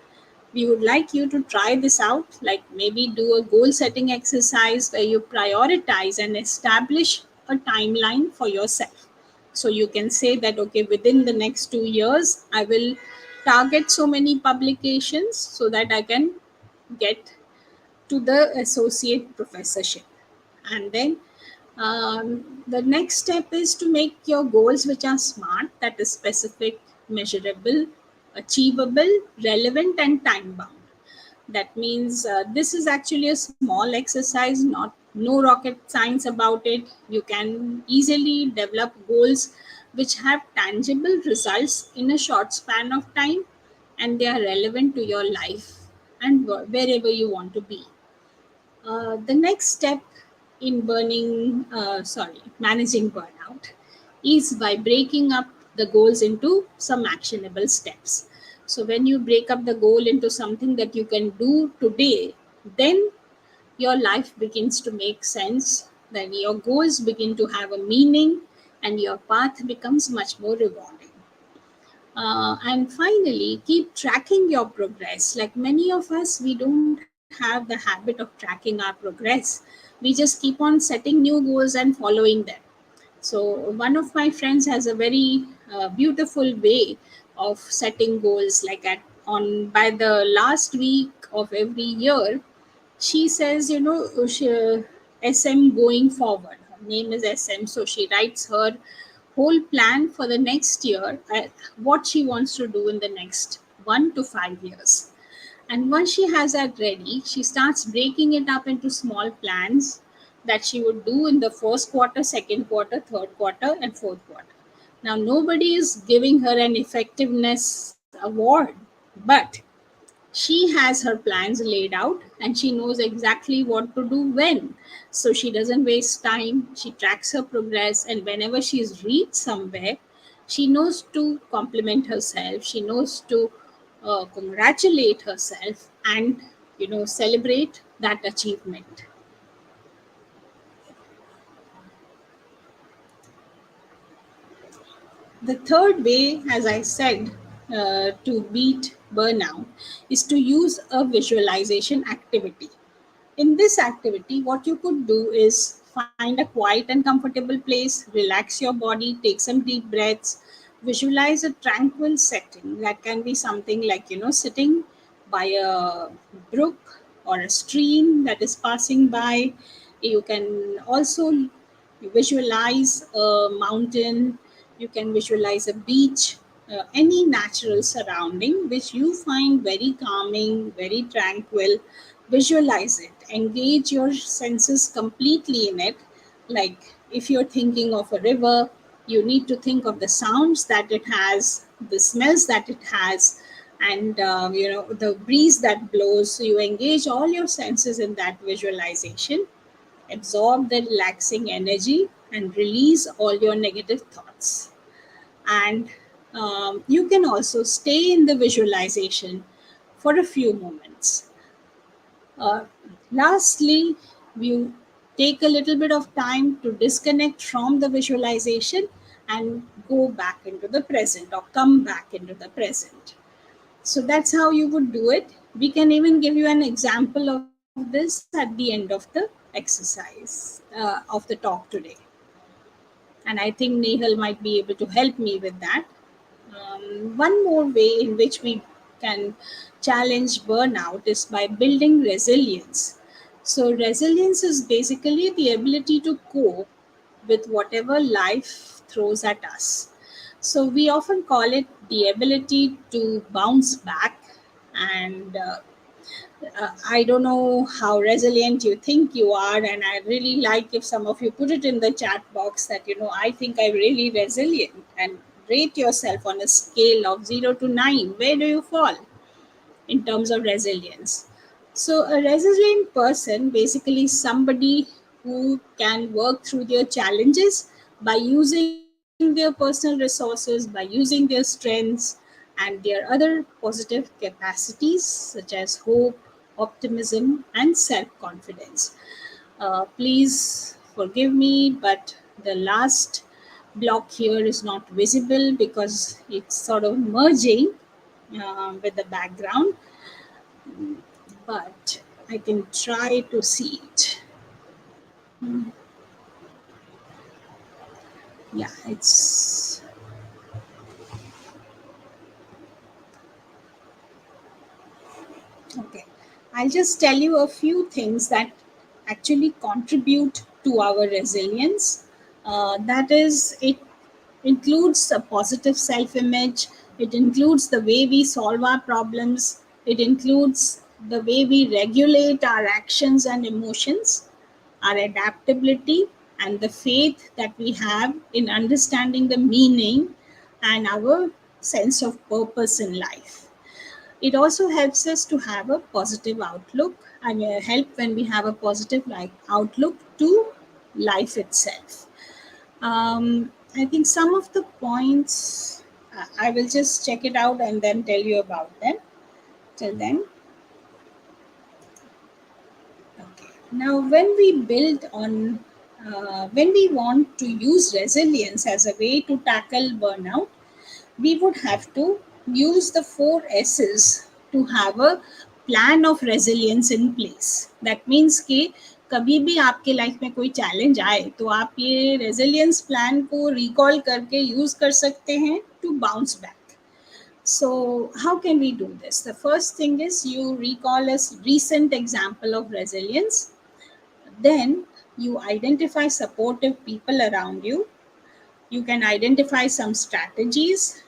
we would like you to try this out, like maybe do a goal setting exercise where you prioritize and establish a timeline for yourself. So you can say that, okay, within the next 2 years, I will target so many publications so that I can get to the associate professorship. And then the next step is to make your goals which are smart, that is specific, measurable, achievable, relevant, and time bound. That means this is actually a small exercise, not no rocket science about it. You can easily develop goals which have tangible results in a short span of time, and they are relevant to your life and wherever you want to be. The next step in managing burnout is by breaking up the goals into some actionable steps. So when you break up the goal into something that you can do today, then your life begins to make sense. Then your goals begin to have a meaning, and your path becomes much more rewarding. And finally, keep tracking your progress. Like many of us, we don't have the habit of tracking our progress. We just keep on setting new goals and following them. So, one of my friends has a very beautiful way of setting goals. Like at on by the last week of every year, she says, SM going forward. Her name is SM, so she writes her whole plan for the next year, what she wants to do in the next 1 to 5 years. And once she has that ready, she starts breaking it up into small plans that she would do in the first quarter, second quarter, third quarter, and fourth quarter. Now, nobody is giving her an effectiveness award, but she has her plans laid out and she knows exactly what to do when. So she doesn't waste time. She tracks her progress, and whenever she's reached somewhere, she knows to compliment herself. She knows to congratulate herself and celebrate that achievement. The third way, as I said, to beat burnout is to use a visualization activity. In this activity, what you could do is find a quiet and comfortable place, relax your body, take some deep breaths, visualize a tranquil setting. That can be something like, sitting by a brook or a stream that is passing by. You can also visualize a mountain, you can visualize a beach, any natural surrounding which you find very calming, very tranquil. Visualize it, engage your senses completely in it. Like if you're thinking of a river, you need to think of the sounds that it has, the smells that it has, and the breeze that blows. So you engage all your senses in that visualization, absorb the relaxing energy, and release all your negative thoughts. And you can also stay in the visualization for a few moments. uh, Lastly, you take a little bit of time to disconnect from the visualization and go back into the present, or come back into the present. So that's how you would do it. We can even give you an example of this at the end of the exercise of the talk today. And I think Nehal might be able to help me with that. One more way in which we can challenge burnout is by building resilience. So, resilience is basically the ability to cope with whatever life throws at us. So, we often call it the ability to bounce back. And I don't know how resilient you think you are, and I really like if some of you put it in the chat box that I think I'm really resilient, and rate yourself on a scale of 0 to 9. Where do you fall in terms of resilience? So, a resilient person basically is somebody who can work through their challenges by using their personal resources, by using their strengths and their other positive capacities such as hope, optimism, and self confidence. Please forgive me, but the last block here is not visible because it's sort of merging with the background, but I can try to see it. Yeah, it's okay. I'll just tell you a few things that actually contribute to our resilience. That is, it includes a positive self image, it includes the way we solve our problems, it includes the way we regulate our actions and emotions, our adaptability, and the faith that we have in understanding the meaning and our sense of purpose in life. It also helps us to have a positive outlook, and help when we have a positive outlook to life itself. I think some of the points, I will just check it out and then tell you about them. Till then, okay. Now, when we want to use resilience as a way to tackle burnout, we would have to use the four S's to have a plan of resilience in place. That means कि कभी भी आपके life में कोई challenge आए तो आप ये रेजिलियंस प्लान को रिकॉल करके यूज कर सकते हैं to bounce back. So, how can we do this? The first thing is you recall a recent example of resilience. Then you identify supportive people around you. You can identify some strategies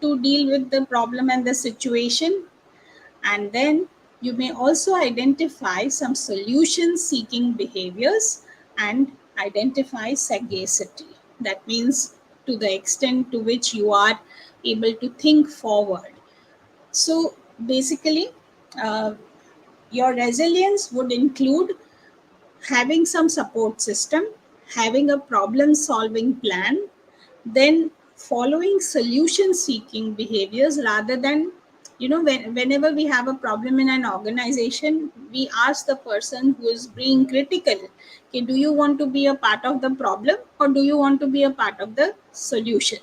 to deal with the problem and the situation. And then you may also identify some solution seeking behaviors and identify sagacity. That means to the extent to which you are able to think forward. So basically, uh, your resilience would include having some support system, having a problem solving plan, then following solution seeking behaviors rather than, whenever we have a problem in an organization, we ask the person who is being critical, okay, do you want to be a part of the problem or do you want to be a part of the solution?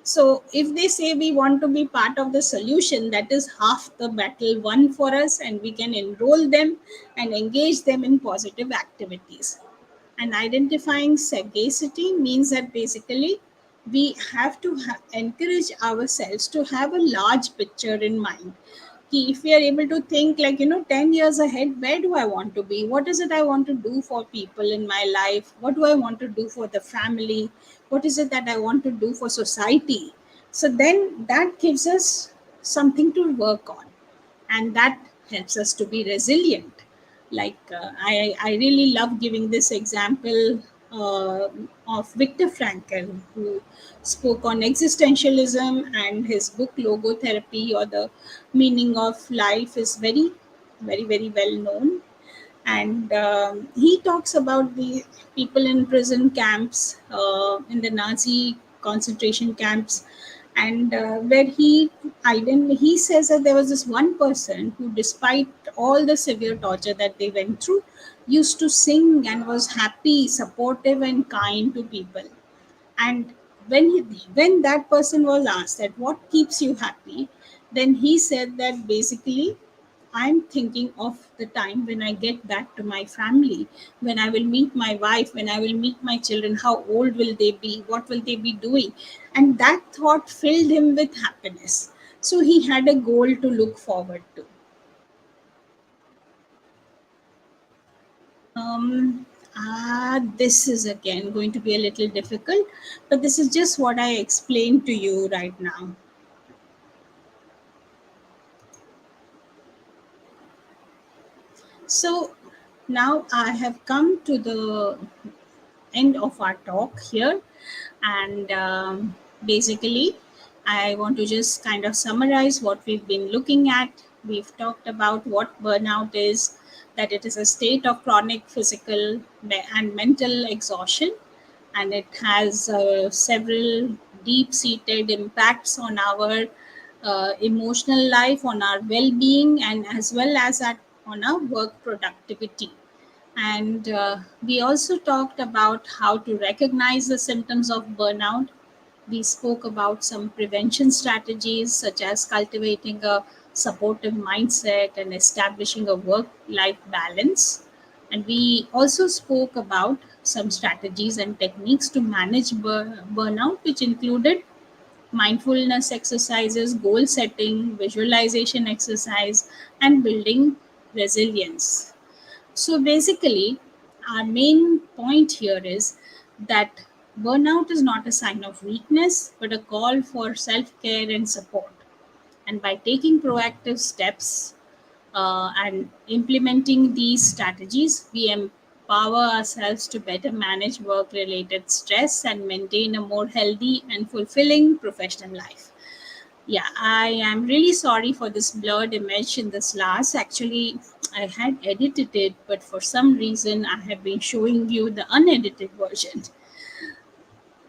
So if they say we want to be part of the solution, that is half the battle won for us, and we can enroll them and engage them in positive activities. And identifying sagacity means that basically we have to encourage ourselves to have a large picture in mind. If we are able to think, like, 10 years ahead, where do I want to be, what is it I want to do for people in my life, what do I want to do for the family, what is it that I want to do for society. So then that gives us something to work on, and that helps us to be resilient. I really love giving this example of Viktor Frankl, who spoke on existentialism, and his book Logotherapy, or the meaning of life, is very, very, very well known. And he talks about the people in prison camps, in the Nazi concentration camps, and where he says that there was this one person who, despite all the severe torture that they went through, used to sing and was happy, supportive, and kind to people. And when that person was asked that what keeps you happy, then he said that basically, I'm thinking of the time when I get back to my family, when I will meet my wife, when I will meet my children, how old will they be, what will they be doing? And that thought filled him with happiness. So he had a goal to look forward to. This is again going to be a little difficult, but this is just what I explained to you right now. So now I have come to the end of our talk here. And basically, I want to just kind of summarize what we've been looking at. We've talked about what burnout is, that it is a state of chronic physical and mental exhaustion, and it has several deep seated impacts on our emotional life, on our well being, and as well as on our work productivity. And we also talked about how to recognize the symptoms of burnout. We spoke about some prevention strategies, such as cultivating a supportive mindset and establishing a work life balance. And we also spoke about some strategies and techniques to manage burnout, which included mindfulness exercises, goal setting, visualization exercise, and building resilience. So basically, our main point here is that burnout is not a sign of weakness, but a call for self care and support. And by taking proactive steps, And implementing these strategies, we empower ourselves to better manage work related stress and maintain a more healthy and fulfilling professional life. Yeah, I am really sorry for this blurred image in this last. Actually, I had edited it, but for some reason, I have been showing you the unedited version.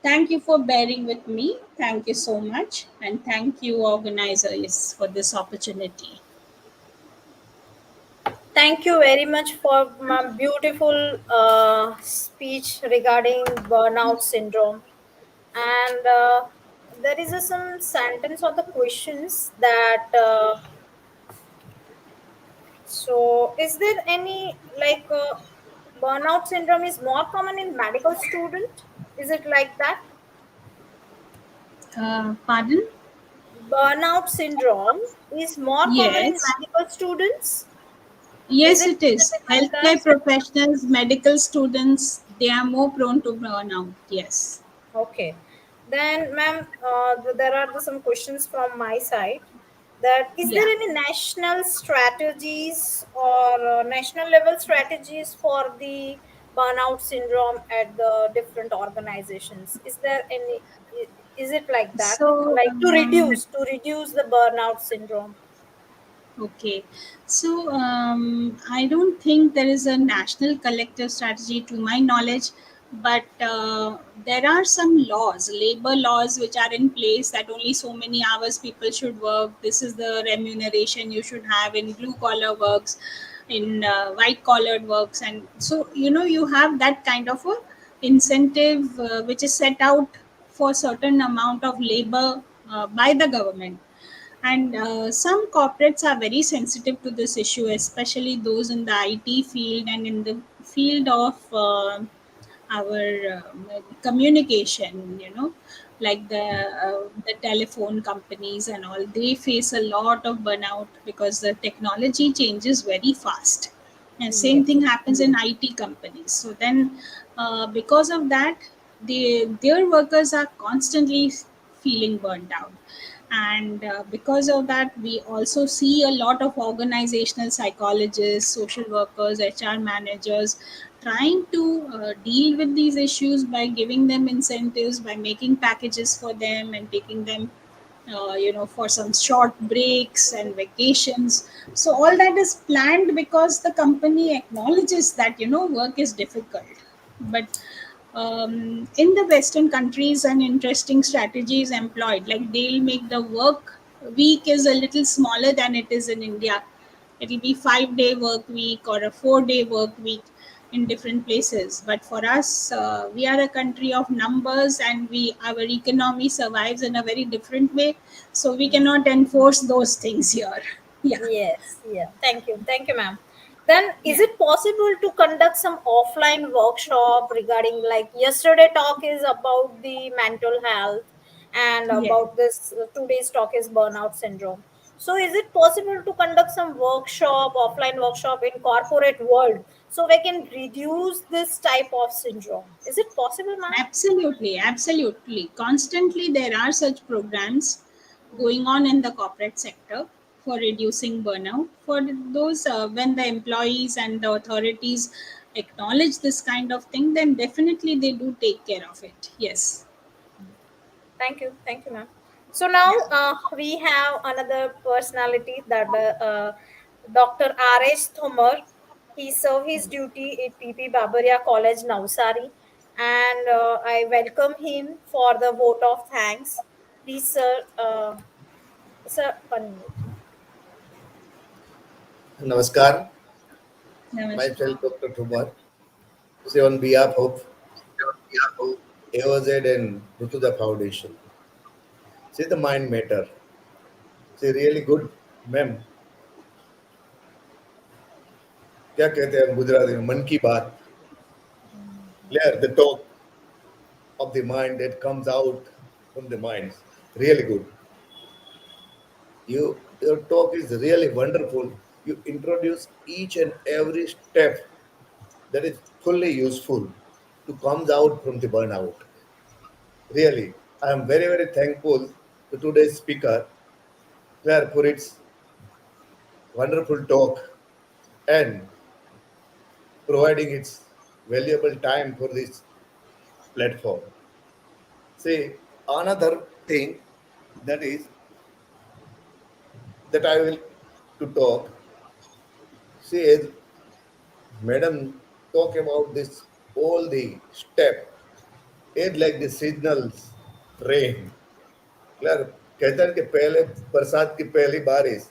Thank you for bearing with me. Thank you so much. And thank you, organizers, for this opportunity. Thank you very much for my beautiful speech regarding burnout syndrome. And there is some sentence of the questions that. So, is there any burnout syndrome is more common in medical student? Is it like that? Pardon? Burnout syndrome is more common in Yes. medical students. Yes, it Is is. it like that? Healthcare professionals, medical students, they are more prone to burnout. Yes. Okay. Then, ma'am, there are some questions from my side. That is there Yeah. any national strategies or national level strategies for the burnout syndrome at the different organizations? Is there any? Is it like that? So, Like to reduce the burnout syndrome? okay. So, I don't think there is a national collective strategy to my knowledge, but there are some laws, labor laws, which are in place that only so many hours people should work. This is the remuneration you should have in blue collar works, in white collared works. And so, you have that kind of a incentive which is set out for certain amount of labor by the government. And some corporates are very sensitive to this issue, especially those in the IT field and in the field of our communication, like the telephone companies and all. They face a lot of burnout because the technology changes very fast. And same Yes. thing happens in IT companies. So then, because of that, their workers are constantly feeling burnt out. And because of that, we also see a lot of organizational psychologists, social workers, HR managers trying to deal with these issues by giving them incentives, by making packages for them and taking them for some short breaks and vacations. So all that is planned because the company acknowledges that work is difficult. But in the western countries, an interesting strategy is employed, like they'll make the work week is a little smaller than it is in India. It'll be 5-day work week or a 4-day work week in different places. But for us, we are a country of numbers, and we our economy survives in a very different way, so we cannot enforce those things here. Yeah. Yes, yeah. Thank you, ma'am. Then, is Yeah. it possible to conduct some offline workshop regarding like yesterday talk is about the mental health and Yeah. about this today's talk is burnout syndrome. So, is it possible to conduct some workshop, offline workshop in corporate world so we can reduce this type of syndrome? Is it possible, ma'am? Absolutely, absolutely. Constantly, there are such programs going on in the corporate sector for reducing burnout. For those, when the employees and the authorities acknowledge this kind of thing, then definitely they do take care of it. Yes. Thank you, ma'am. So now Yeah. we have another personality that Dr. R.H. Thomar. He served his duty at P.P. Babaria College, Navsari, and I welcome him for the vote of thanks. Please, sir, sir, 1 minute. Namaskar, Namaskar. myself Dr. Thumar. Say on behalf of AOZ and Rutuja Foundation. See the mind matter. See really good, ma'am क्या कहते हैं हम गुजराती में मन की बात clear the talk of the mind that comes out from the minds really good. Your talk is really wonderful. You introduce each and every step that is fully useful to comes out from the burnout. Really, I am very thankful to today's speaker, Claire, for its wonderful talk and providing its valuable time for this platform. See, another thing that is that I will to talk. See, as Madam talk about this all the step, it like the signals, rain. Clear कहते हैं कि पहले बरसात की पहली बारिश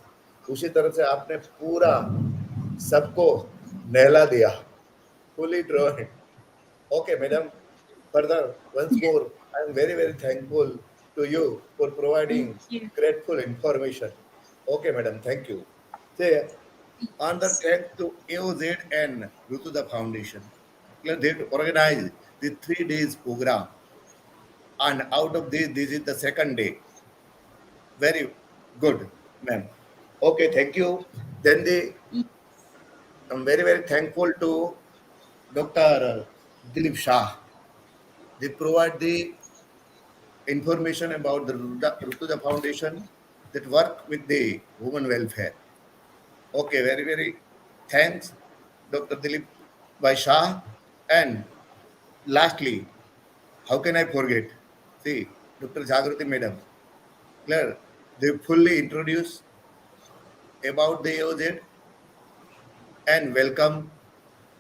उसी तरह से आपने पूरा सबको नहला दिया fully drawn. Okay, madam. Further, once more, I am very, very thankful to you for Thank providing you. grateful information. Okay, madam. Thank you. Say, on the track to AOZ and Rutuda Foundation, they organized the 3 days program, and out of this is the second day. Very good, ma'am. Okay, thank you. Then I'm very, very thankful to Dr. Dilip Shah. They provide the information about the Rutuja Foundation that work with the women welfare. Okay, very, very thanks, Dr. Dilip Bhai Shah. And lastly, how can I forget? See, Dr. Jagruti Madam, clear, they fully introduce about the AOZ and welcome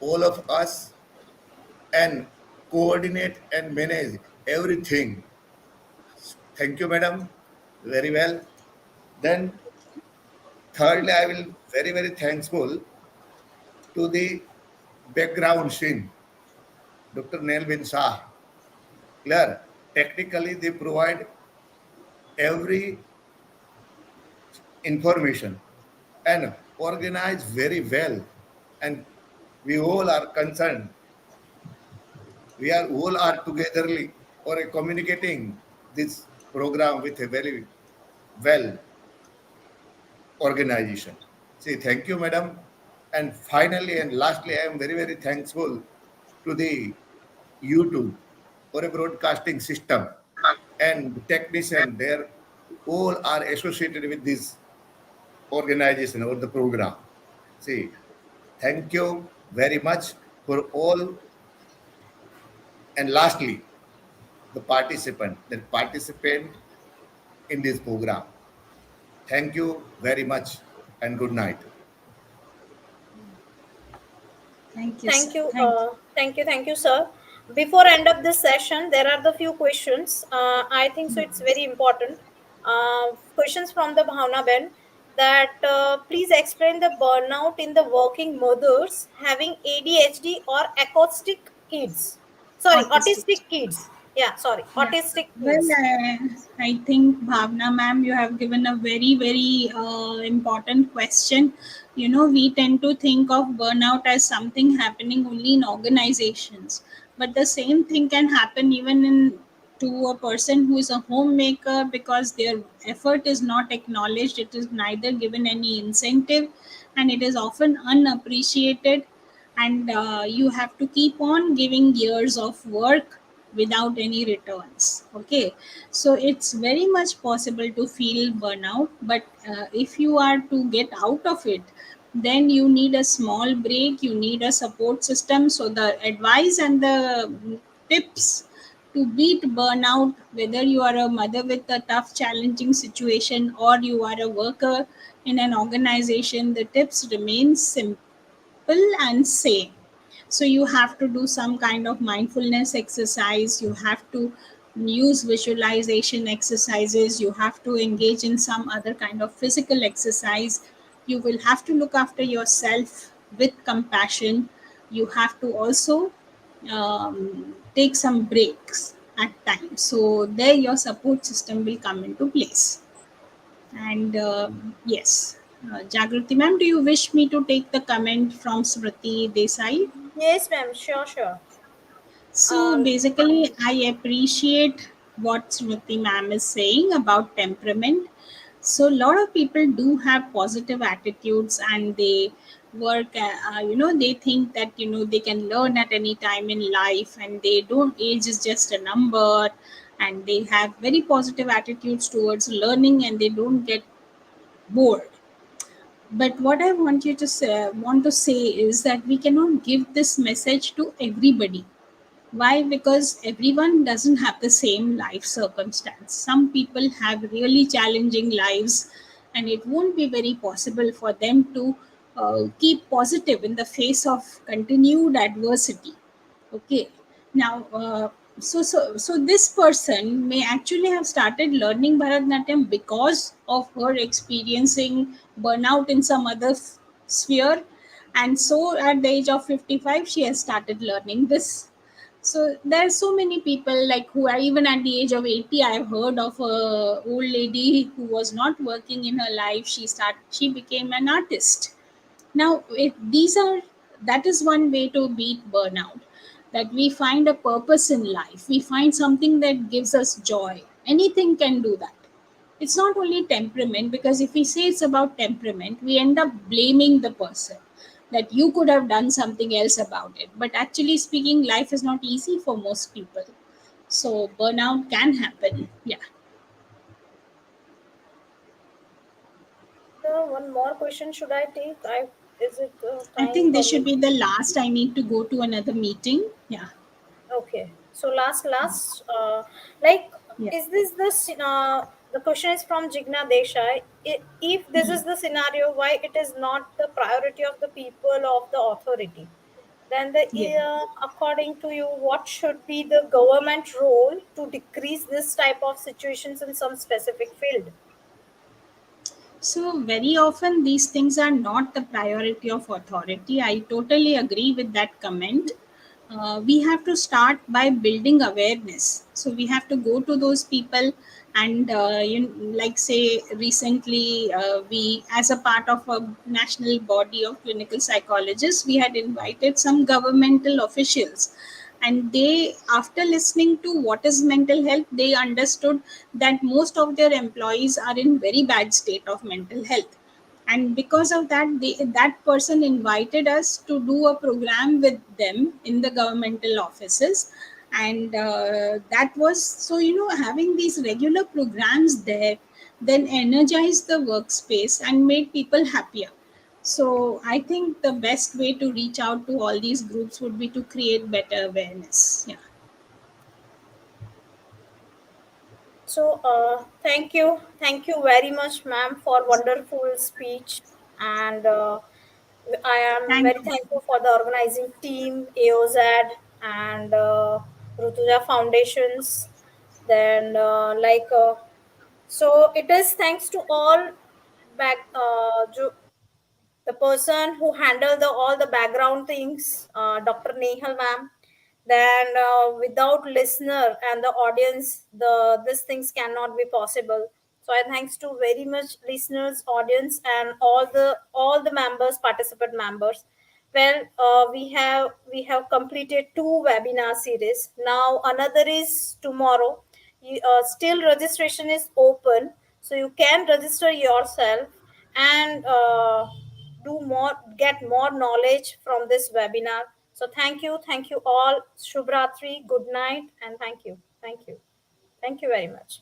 all of us and coordinate and manage everything. Thank you, madam. Very well. Then, thirdly, I will very, very thankful to the background scene, Dr. Neil bin Shah. Clear. Technically, they provide every information and organize very well. And we all are concerned. We are all are togetherly or communicating this program with a very well organization. Say thank you, madam. And finally and lastly, I am very, very thankful to the YouTube or a broadcasting system and the technician. They are all are associated with this organization or the program. See, thank you very much for all. And lastly, the participant that participate in this program. Thank you very much and good night. Thank you, sir. Thank you, Thank you. thank you, sir. Before end of this session, there are the few questions. I think so. It's very important. Questions from the Bhavna Ben that please explain the burnout in the working mothers having ADHD or acoustic kids. Sorry, Autistic. autistic kids. Yeah, sorry, Yeah. autistic Well, kids. I think Bhavna ma'am, you have given a very, very important question. You know, we tend to think of burnout as something happening only in organizations, but the same thing can happen even in to a person who is a homemaker because their effort is not acknowledged. It is neither given any incentive, and it is often unappreciated, and you have to keep on giving years of work without any returns. Okay, so it's very much possible to feel burnout, but if you are to get out of it, then you need a small break, you need a support system. So the advice and the tips to beat burnout, whether you are a mother with a tough challenging situation or you are a worker in an organization, the tips remain simple and same. So you have to do some kind of mindfulness exercise, you have to use visualization exercises, you have to engage in some other kind of physical exercise, you will have to look after yourself with compassion, you have to also take some breaks at times, so there your support system will come into place. And yes, Jagrati ma'am, do you wish me to take the comment from Smriti Desai? Yes, ma'am. Sure, sure. So Um, basically, I appreciate what Smriti ma'am is saying about temperament. So a lot of people do have positive attitudes, and they work. They think that they can learn at any time in life, and they don't. Age is just a number, and they have very positive attitudes towards learning, and they don't get bored. But what I want to say is that we cannot give this message to everybody. Why? Because everyone doesn't have the same life circumstance. Some people have really challenging lives, and it won't be very possible for them to keep positive in the face of continued adversity. Okay. Now, so this person may actually have started learning Bharatanatyam because of her experiencing burnout in some other sphere, and so at the age of 55 she has started learning this. So there are so many people like who are even at the age of 80. I've heard of a old lady who was not working in her life. She became an artist. Now, these are that is one way to beat burnout. That we find a purpose in life. We find something that gives us joy. Anything can do that. It's not only temperament, because if we say it's about temperament, we end up blaming the person that you could have done something else about it. But actually speaking, life is not easy for most people. So burnout can happen. Yeah. One more question should I take? Is it I time think for this should me? be the last. I need to go to another meeting. Yeah. Okay. So last, like, Yeah. is this the question is from Jigna Desai. If this is the scenario, why it is not the priority of the people of the authority? Then Yeah. according to you, what should be the government role to decrease this type of situations in some specific field? So, very often these things are not the priority of authority. I totally agree with that comment. We have to start by building awareness. So, we have to go to those people and, like, say, recently, we, as a part of a national body of clinical psychologists, we had invited some governmental officials, and they, after listening to what is mental health, they understood that most of their employees are in very bad state of mental health. And because of that, that person invited us to do a program with them in the governmental offices. And that was so, having these regular programs there then energized the workspace and made people happier. So I think the best way to reach out to all these groups would be to create better awareness. Yeah. So, thank you very much, ma'am, for wonderful speech, and I am Thank very you. thankful for the organizing team, AOZ, and Rutuja Foundations. Then, so it is thanks to all back the person who handled all the background things, Dr. Nehal ma'am. Then without listener and the audience, the these things cannot be possible. So I thanks to very much listeners, audience, and all the members, participant members. Well, we have completed two webinar series. Now another is tomorrow. Still registration is open, so you can register yourself and do more, get more knowledge from this webinar. So thank you all. Shubhratri, good night, and thank you very much.